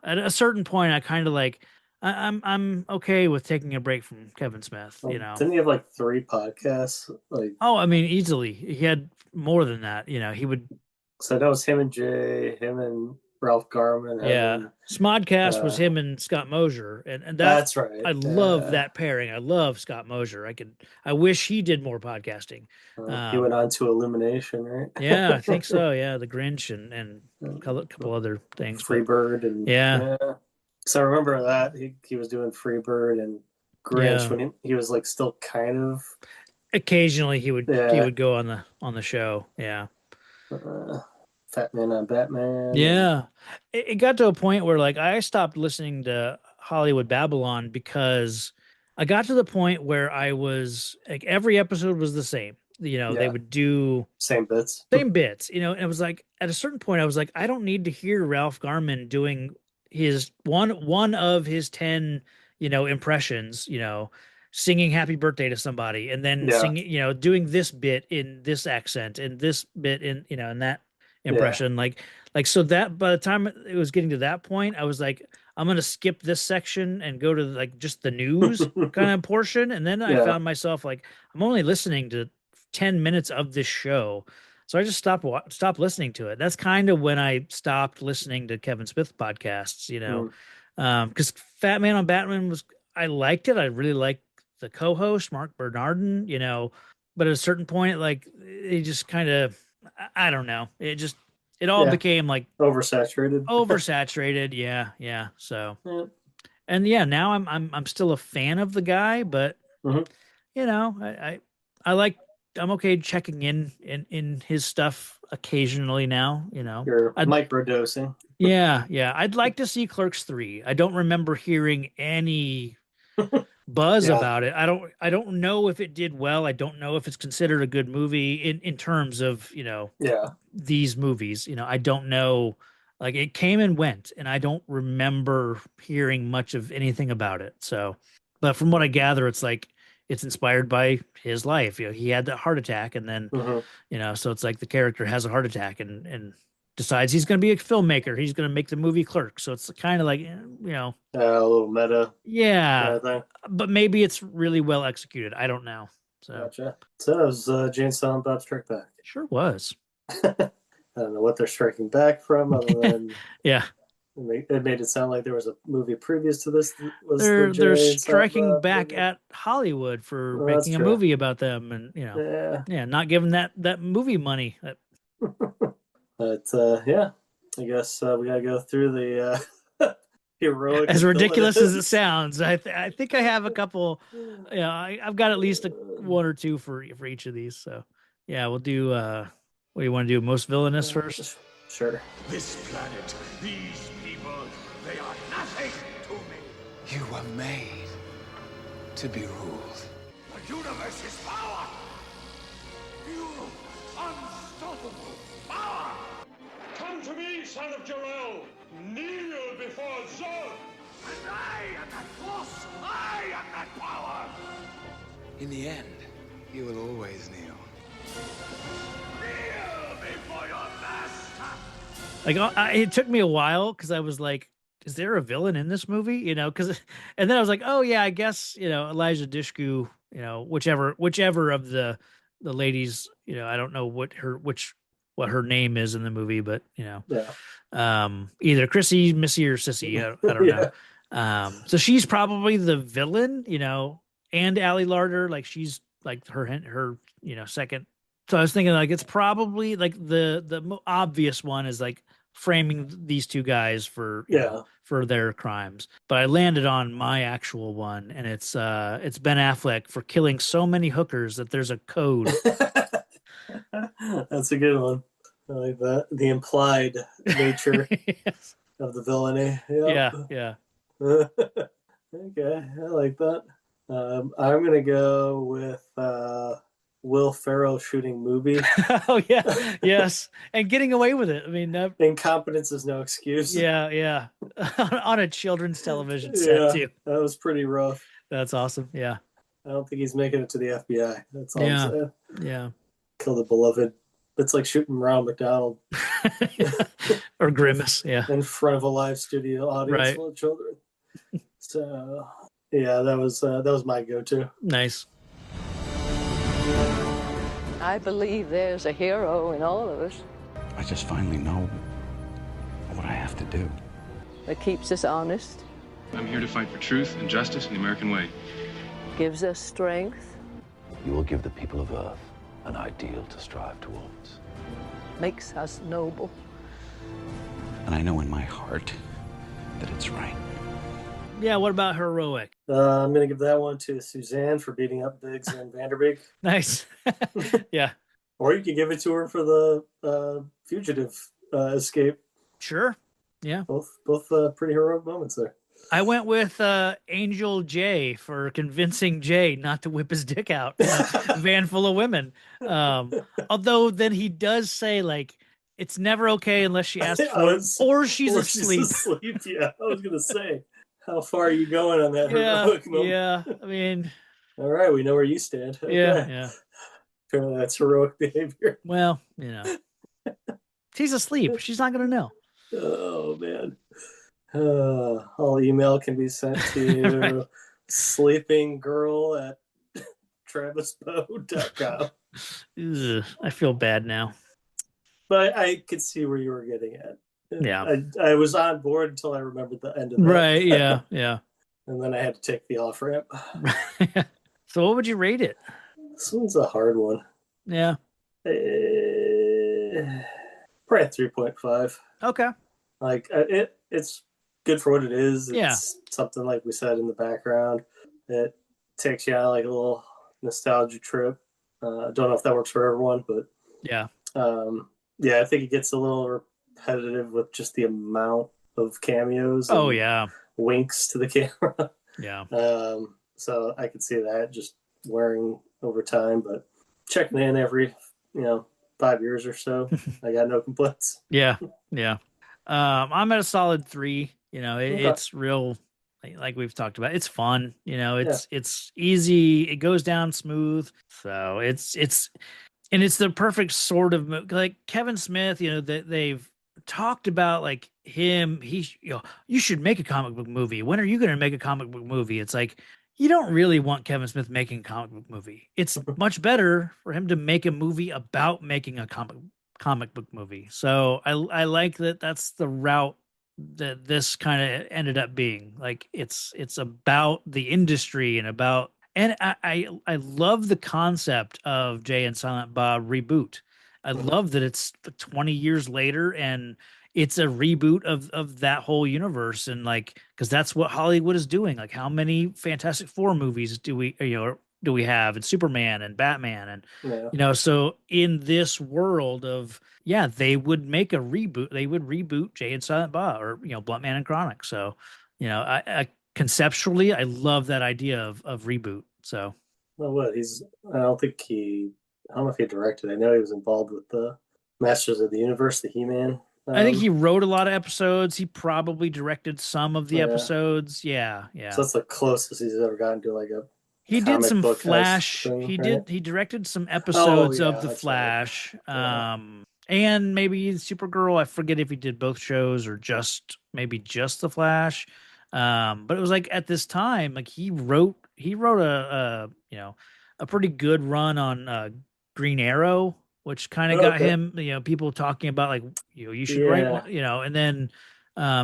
at a certain point I kind of like I'm okay with taking a break from Kevin Smith. Didn't he have like 3 podcasts? Like, Oh, I mean, easily he had more than that. He would. so I know it's him and Jay, him and Ralph Garman, Yeah, having. Smodcast was Uh, him and Scott Mosier, and that that's right. I love that pairing. I love Scott Mosier. I wish he did more podcasting. He went Um, on to Illumination, right? yeah, I think so. Yeah, The Grinch and a couple other things, but Freebird and yeah, yeah. So I remember that he was doing Freebird and Grinch yeah. when he was like still kind of Occasionally he yeah, would go on the show. Yeah. uh, Fat Man on Batman and Yeah. It got to a point where like I stopped listening to Hollywood Babylon because I got to the point where I was like every episode was the same. They yeah, would do same bits. same bits, and it was like at a certain point I was like, I don't need to hear Ralph Garman doing his one of his 10, impressions, singing happy birthday to somebody and then Yeah, singing, doing this bit in this accent and this bit in that yeah. impression. Like so that by the time it was getting to that point, I was like, I'm gonna skip this section and go to like just the news kind of portion. And then I Yeah. found myself like, I'm only listening to 10 minutes of this show. So I just stopped listening to it. That's kind of when I stopped listening to Kevin Smith podcasts, Mm. because Fat Man on Batman was I liked it. I really liked the co-host Mark Bernardin, but at a certain point, like it just kind of I don't know. It all Yeah. became like Oversaturated. oversaturated. Yeah, yeah. So Yeah. and yeah, now I'm still a fan of the guy, but Mhm. I like I'm okay checking in his stuff occasionally now, You're I'd microdosing. yeah, yeah. I'd like to see Clerks 3. I don't remember hearing any buzz Yeah. about it. I don't know if it did well. I don't know if it's considered a good movie in terms of, Yeah. these movies. I don't know. Like it came and went, and I don't remember hearing much of anything about it. So, but from what I gather, it's like it's inspired by his life. He had that heart attack, and then, Hmm. so it's like the character has a heart attack and decides he's going to be a filmmaker. He's going to make the movie Clerk. So it's kind of like, A little meta kind yeah, of thing. but maybe it's really well executed. I don't know. So Gotcha. So that was Jane Silent Bob Strike Back. sure was. I don't know what they're striking back from, other than Yeah, it made it sound like there was a movie previous to this that was the they're Jane Silent striking Bob back movie. at Hollywood for Well, that's making a true. movie about them, and Yeah. yeah, not giving that movie money. But yeah, I guess we gotta go through the heroic As and ridiculous as it villainous. sounds, I think I have a couple. I've got at least one or two for each of these. So yeah, we'll do. What do you want to do? Most villainous first? Sure. This planet, these people, they are nothing to me. You were made to be ruled. The universe's power! You unstoppable power! Come to me, son of Jor-El! Kneel before Zod! And I am that force! I am that power! In the end, you will always kneel. Kneel before your master! Like it took me a while because I was like, is there a villain in this movie? Because and then I was like, oh yeah, I guess Elijah Dishku, whichever of the ladies, I don't know what her name is in the movie, but Yeah. either Chrissy, Missy, or Sissy, I don't know. Yeah. So she's probably the villain, and Ali Larder, like she's like her second. So I was thinking like it's probably like the obvious one is like framing these two guys for Yeah. for their crimes. But I landed on my actual one, and it's Ben Affleck for killing so many hookers that there's a code. That's a good one. I like that. The implied nature Yes. of the villainy. Yeah, Yep. yeah. Okay, I like that. I'm gonna go with Will Ferrell shooting movie. Oh yeah, yes, and getting away with it. I mean, Incompetence is no excuse. yeah, yeah, on a children's television set Yeah, too. that was pretty rough. That's awesome. Yeah, I don't think he's making it to the FBI. That's all I'm yeah, saying. yeah. Kill the beloved. It's like shooting Ronald McDonald Or Grimace. Yeah, in front of a live studio audience right. full of children. So yeah, that was my go-to. Nice. I believe there's a hero in all of us I just finally know what I have to do. that keeps us honest, I'm here to fight for truth and justice in the American way. gives us strength, You will give the people of Earth an ideal to strive towards. makes us noble. And I know in my heart that it's right. Yeah. What about heroic? I'm gonna give that one to Suzanne for beating up Biggs and Vanderbeek, Nice. Yeah. or you could give it to her for the fugitive escape. Sure. Yeah. Both pretty heroic moments there. I went with Angel J for convincing Jay not to whip his dick out in a van full of women. Although then he does say like it's never okay unless she asks for it or she's asleep. Asleep. Yeah, I was gonna say, how far are you going on that Yeah, heroic moment? yeah. I mean, All right, we know where you stand. yeah, Okay. yeah. Apparently that's heroic behavior. Well, she's asleep. She's not gonna know. Oh man. All email can be sent to Right. sleepinggirl at travispoe.com. Ugh, I feel bad now. But I could see where you were getting at. Yeah. I was on board until I remembered the end of that. Right. Yeah. Yeah. And then I had to take the off ramp. So, what would you rate it? This one's a hard one. Yeah. Probably 3.5. Okay. Like it's good for what it is. It's Yeah. something like we said in the background. It takes you on like a little nostalgia trip. Don't know if that works for everyone, but Yeah. yeah, I think it gets a little repetitive with just the amount of cameos. Oh and yeah. winks to the camera. Yeah. So I could see that just wearing over time, but checking in every, 5 years or so, I got no complaints. Yeah, yeah. I'm at a solid 3. Okay. It's real, like we've talked about. It's fun. Yeah. It's easy. It goes down smooth. So and it's the perfect sort of like Kevin Smith. That they've talked about like him. You should make a comic book movie. When are you going to make a comic book movie? It's like you don't really want Kevin Smith making a comic book movie. It's much better for him to make a movie about making a comic book movie. So I like that that's the route that this kind of ended up being. Like it's about the industry and about and I love the concept of Jay and Silent Bob reboot. I love that it's 20 years later and it's a reboot of that whole universe and like because that's what Hollywood is doing. Like how many Fantastic Four movies do we have and Superman and Batman and so in this world of they would make a reboot. They would reboot Jay and Silent Bob or Blunt Man and Chronic. So I conceptually I love that idea of reboot. So Well, what I don't know if he directed. I know he was involved with the Masters of the Universe, the He-Man. I think he wrote a lot of episodes. He probably directed some of the episodes. Yeah. So that's the closest he's ever gotten to like a. He did some Flash. Thing, He directed some episodes of the Flash. Right. And maybe Supergirl. I forget if he did both shows or maybe just the Flash. But it was like at this time, like he wrote a pretty good run on Green Arrow, which kind of got him, people talking about like, you should write one, and then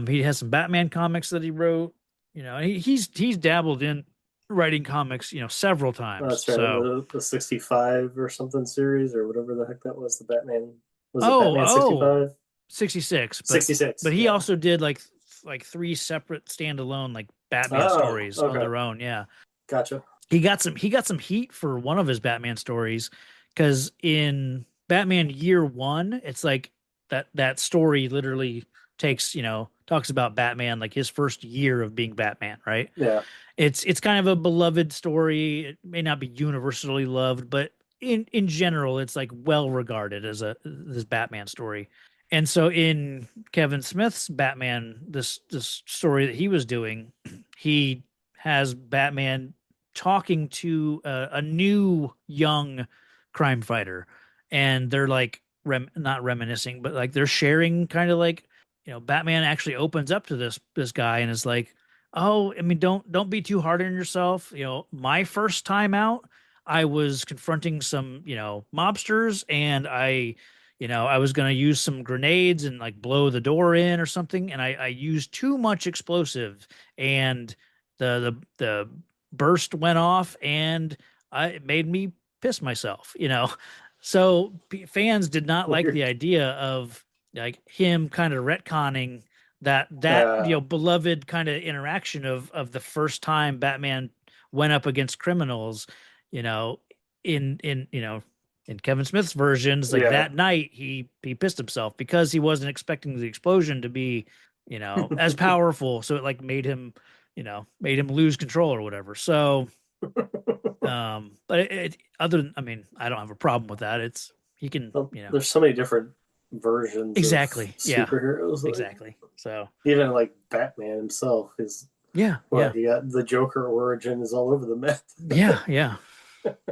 he has some Batman comics that he wrote, and he's dabbled in writing comics, several times. Oh, that's right. So, the 65 or something series or whatever the heck that was, the Batman. Was it Batman 65? 66. 66. But he also did like 3 separate standalone like Batman stories on their own. Yeah. Gotcha. He got some heat for one of his Batman stories because in Batman Year One, it's like that story literally talks about Batman, like his first year of being Batman, right? Yeah. It's kind of a beloved story. It may not be universally loved, but in general, it's like well regarded as this Batman story. And so in Kevin Smith's Batman, this story that he was doing, he has Batman talking to a new young crime fighter, and they're like not reminiscing, but like they're sharing kind of like Batman actually opens up to this guy and is like, oh, I mean, don't be too hard on yourself. My first time out, I was confronting some mobsters, and I was going to use some grenades and like blow the door in or something. And I used too much explosive and the burst went off and it made me piss myself, So fans did not like the idea of like him kind of retconning that beloved kind of interaction of the first time Batman went up against criminals, in Kevin Smith's versions, like that night he pissed himself because he wasn't expecting the explosion to be, as powerful. So it like made him lose control or whatever. So, but other than, I mean, I don't have a problem with that. He can, there's so many different versions. Exactly. Of superheroes. Exactly. So even like Batman himself is. Yeah. You got the Joker origin is all over the map. Yeah.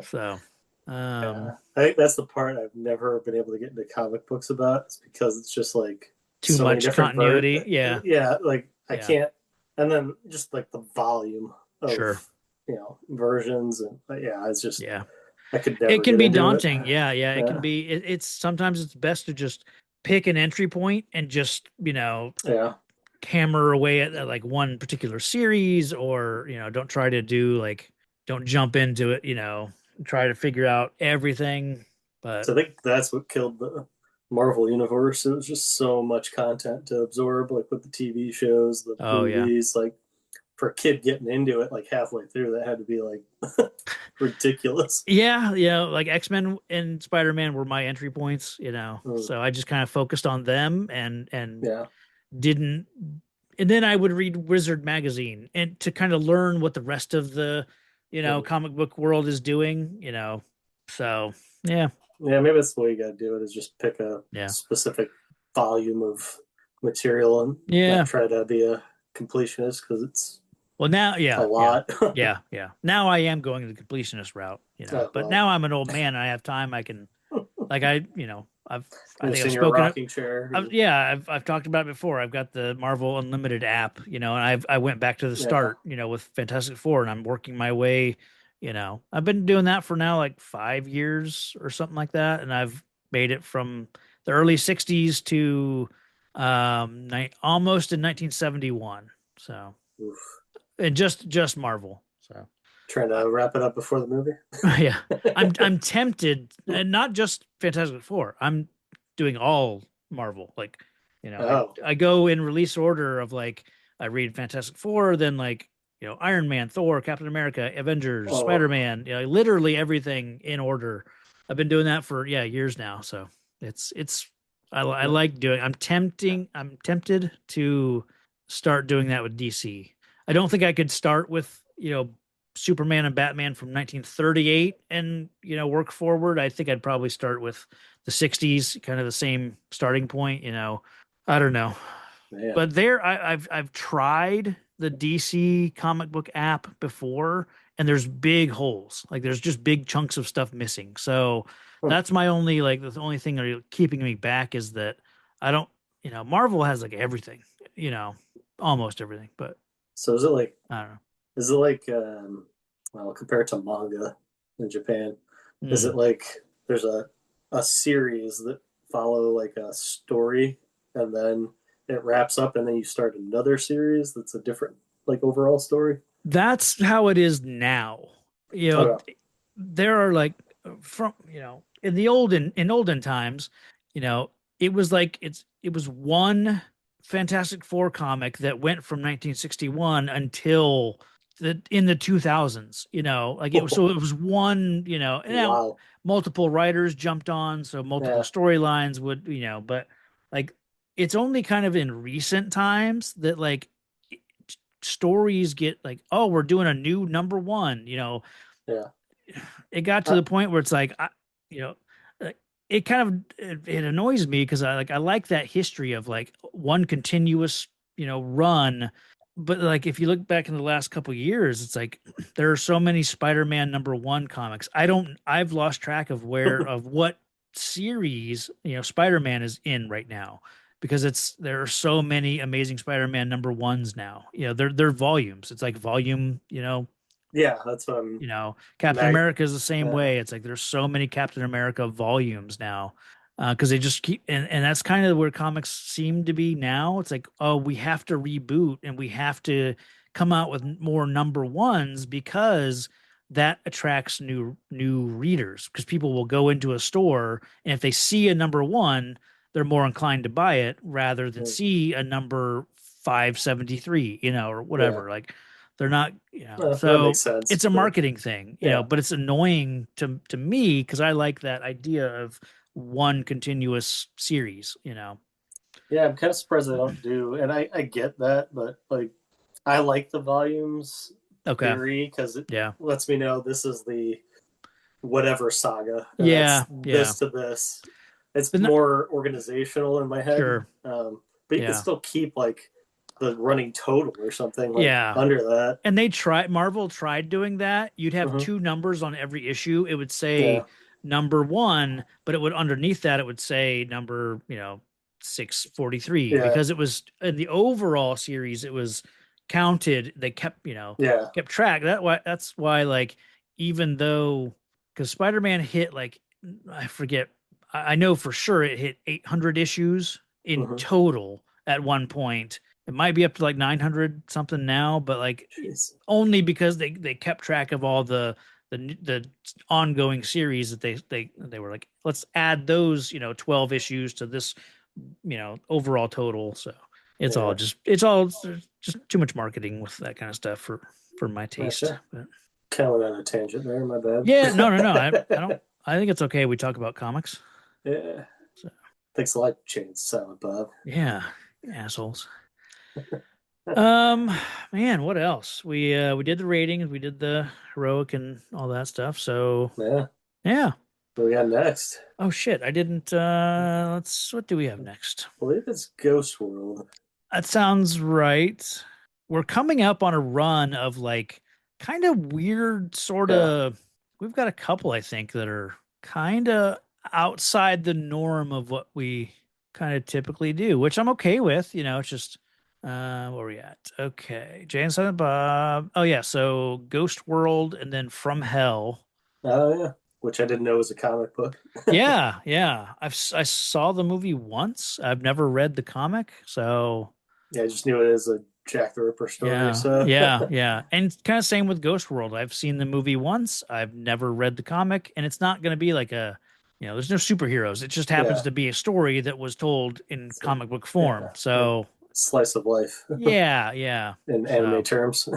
So. I think that's the part I've never been able to get into comic books about. It's because it's just like too much continuity. Yeah. Like I can't. And then just like the volume of versions and it's just I could never. It can be daunting. Yeah. It can be. It's sometimes it's best to just pick an entry point and just hammer away at like one particular series, or don't try to don't jump into it. Try to figure out everything. But so I think that's what killed the Marvel universe. It was just so much content to absorb, like with the TV shows, the movies. Like for a kid getting into it, like halfway through, that had to be like ridiculous. Yeah, like X-Men and Spider-Man were my entry points. So I just kind of focused on them and didn't. And then I would read Wizard magazine and to kind of learn what the rest of the comic book world is doing, so yeah. Yeah, maybe that's the way you got to do it, is just pick a Yeah. specific volume of material and Yeah. not try to be a completionist, because it's Well, now, a yeah, lot. yeah. Now I am going the completionist route, Oh, but well. now I'm an old man and I have time. I can, like, I think Just I've in your spoken. rocking chair. I've talked about it before. I've got the Marvel Unlimited app, and I went back to the start, with Fantastic Four, and I'm working my way. I've been doing that for now like 5 years or something like that, and I've made it from the early '60s to almost in 1971. So, Oof. and just Marvel. So. Trying to wrap it up before the movie. Yeah, I'm tempted, and not just Fantastic Four. I'm doing all Marvel. Like, I go in release order of, like, I read Fantastic Four, then, like, Iron Man, Thor, Captain America, Avengers, Spider-Man. Literally everything in order. I've been doing that for years now. So I like doing. I'm tempted to start doing that with DC. I don't think I could start with Superman and Batman from 1938 and work forward. I think I'd probably start with the 60s, kind of the same starting point. I don't know. Man. But I've tried the DC comic book app before, and there's big holes. Like, there's just big chunks of stuff missing. So that's my only, like, the only thing that are keeping me back is that I don't, Marvel has like everything, almost everything. But so is it like, I don't know. Is it like, well, compared to manga in Japan, is it like there's a series that follow like a story, and then it wraps up, and then you start another series that's a different, like, overall story? That's how it is now. There are, like, from in the olden times, it was like it was one Fantastic Four comic that went from 1961 until in the 2000s, like it was, so it was one, and now multiple writers jumped on, so multiple storylines would, but, like, it's only kind of in recent times that, like, stories get like, oh, we're doing a new number one, it got to the point where it's like, it kind of, it annoys me because I like that history of, like, one continuous, run. But, like, if you look back in the last couple of years, it's like there are so many Spider-Man #1 comics. I've lost track of of what series, Spider-Man is in right now, because there are so many Amazing Spider-Man #1s now. They're volumes. It's like volume, Yeah, that's what I'm. Captain America is the same way. It's like there's so many Captain America volumes now, because they just keep, and that's kind of where comics seem to be now. It's like, oh, we have to reboot and we have to come out with more #1s, because that attracts new readers, because people will go into a store, and if they see a #1, they're more inclined to buy it rather than see a number 573, or whatever. Like, they're not, so it's a marketing thing, but it's annoying to me, because I like that idea of one continuous series, Yeah, I'm kind of surprised they don't do, and I get that, but, like, I like the volumes theory, because it lets me know this is the whatever saga. This to this. It's more organizational in my head. Sure. But you can still keep, like, the running total or something, like, under that. And Marvel tried doing that. You'd have two numbers on every issue. It would say #1, but it would, underneath that, it would say number, 643, because it was in the overall series, it was counted. They kept, kept track. That's why, like, even though, because Spider-Man hit, like, I forget, I know for sure it hit 800 issues in total at one point. It might be up to like 900 something now, but, like, only because they kept track of all the ongoing series that they were like, let's add those 12 issues to this overall total. So it's all just too much marketing with that kind of stuff for my taste. But, kind of went on a tangent there, my bad. Yeah, no. I think it's okay we talk about comics. Yeah. So. Thanks a lot, Chain Silent Bob. Yeah, assholes. Man, what else? We did the ratings, we did the heroic and all that stuff. So Yeah. yeah. What we got next? Oh shit, I didn't what do we have next? I believe it's Ghost World. That sounds right. We're coming up on a run of like kind of weird sort of we've got a couple I think that are kind of outside the norm of what we kind of typically do, which I'm okay with, it's just where are we at? Okay. Jay and Silent Bob. Oh yeah, so Ghost World and then From Hell. Oh yeah, which I didn't know was a comic book. Yeah, yeah. I saw the movie once. I've never read the comic, so Yeah, I just knew it as a Jack the Ripper story. yeah, So yeah. And kind of same with Ghost World. I've seen the movie once. I've never read the comic, and it's not going to be like there's no superheroes. It just happens to be a story that was told in comic book form. So slice of life. yeah. In anime terms.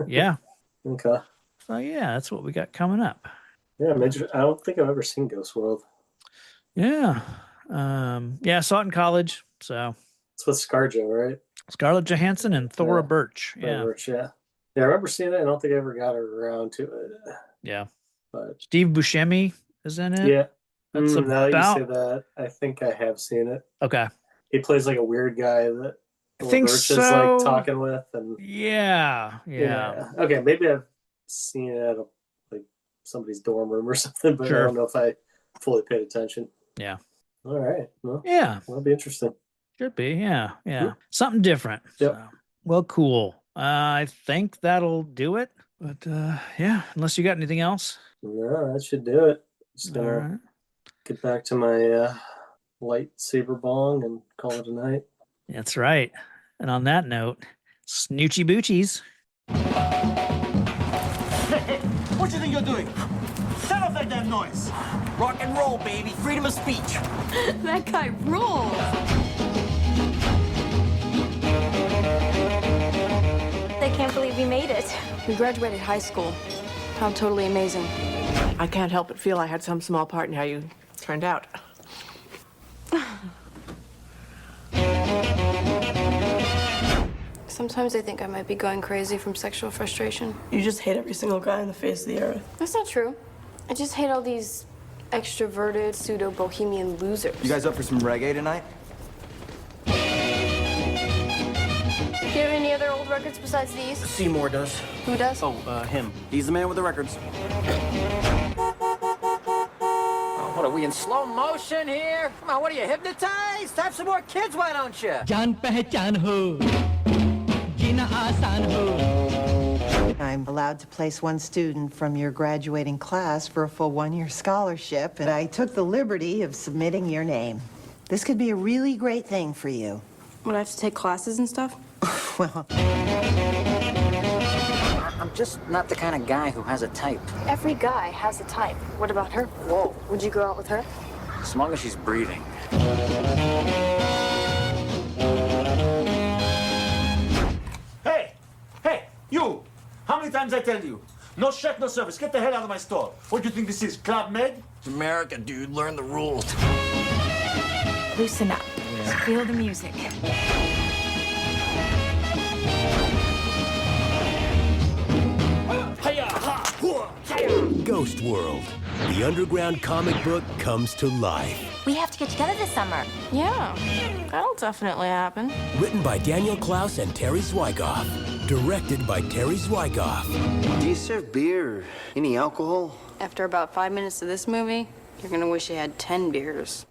Yeah. Okay. So yeah, that's what we got coming up. Yeah, I don't think I've ever seen Ghost World. Yeah. Yeah, I saw it in college. So it's with ScarJo, right? Scarlett Johansson and Thora Birch. Yeah. Yeah, I remember seeing it. I don't think I ever got around to it. Yeah. But Steve Buscemi is in it. Yeah. That's now you say that, I think I have seen it. Okay. He plays like a weird guy that I think Birch so. is like talking with, and yeah. Okay, maybe I've seen it at like somebody's dorm room or something, but Sure. I don't know if I fully paid attention. Yeah. All right. Well, yeah. That'll be interesting. Should be. Yeah. Something different. Yep. So, well, cool. I think that'll do it. But yeah, unless you got anything else. No, that should do it. Just gonna get back to my lightsaber bong and call it a night. That's right. And on that note, snootchie boochies. What do you think you're doing? Set off that damn noise. Rock and roll, baby. Freedom of speech. That guy rules. I can't believe we made it. We graduated high school. How totally amazing. I can't help but feel I had some small part in how you turned out. Sometimes I think I might be going crazy from sexual frustration. You just hate every single guy on the face of the earth. That's not true. I just hate all these extroverted, pseudo-bohemian losers. You guys up for some reggae tonight? Do you have any other old records besides these? Seymour does. Who does? Oh, him. He's the man with the records. Oh, what are we in slow motion here? Come on, what are you, hypnotized? Have some more kids, why don't you? जान पहचान हो, जीना आसान हो. I'm allowed to place one student from your graduating class for a full one-year scholarship, and I took the liberty of submitting your name. This could be a really great thing for you. Would I have to take classes and stuff? Well, I'm just not the kind of guy who has a type. Every guy has a type. What about her? Whoa. Would you go out with her? As long as she's breathing. Hey, you! How many times I tell you? No check, no service. Get the hell out of my store. What do you think this is, Club Med? It's America, dude. Learn the rules. Loosen up. Feel the music. Ghost World. The underground comic book comes to life. We have to get together this summer. Yeah, that'll definitely happen. Written by Daniel Klaus and Terry Zwigoff. Directed by Terry Zwigoff. Do you serve beer or any alcohol? After about 5 minutes of this movie, you're gonna wish you had 10 beers.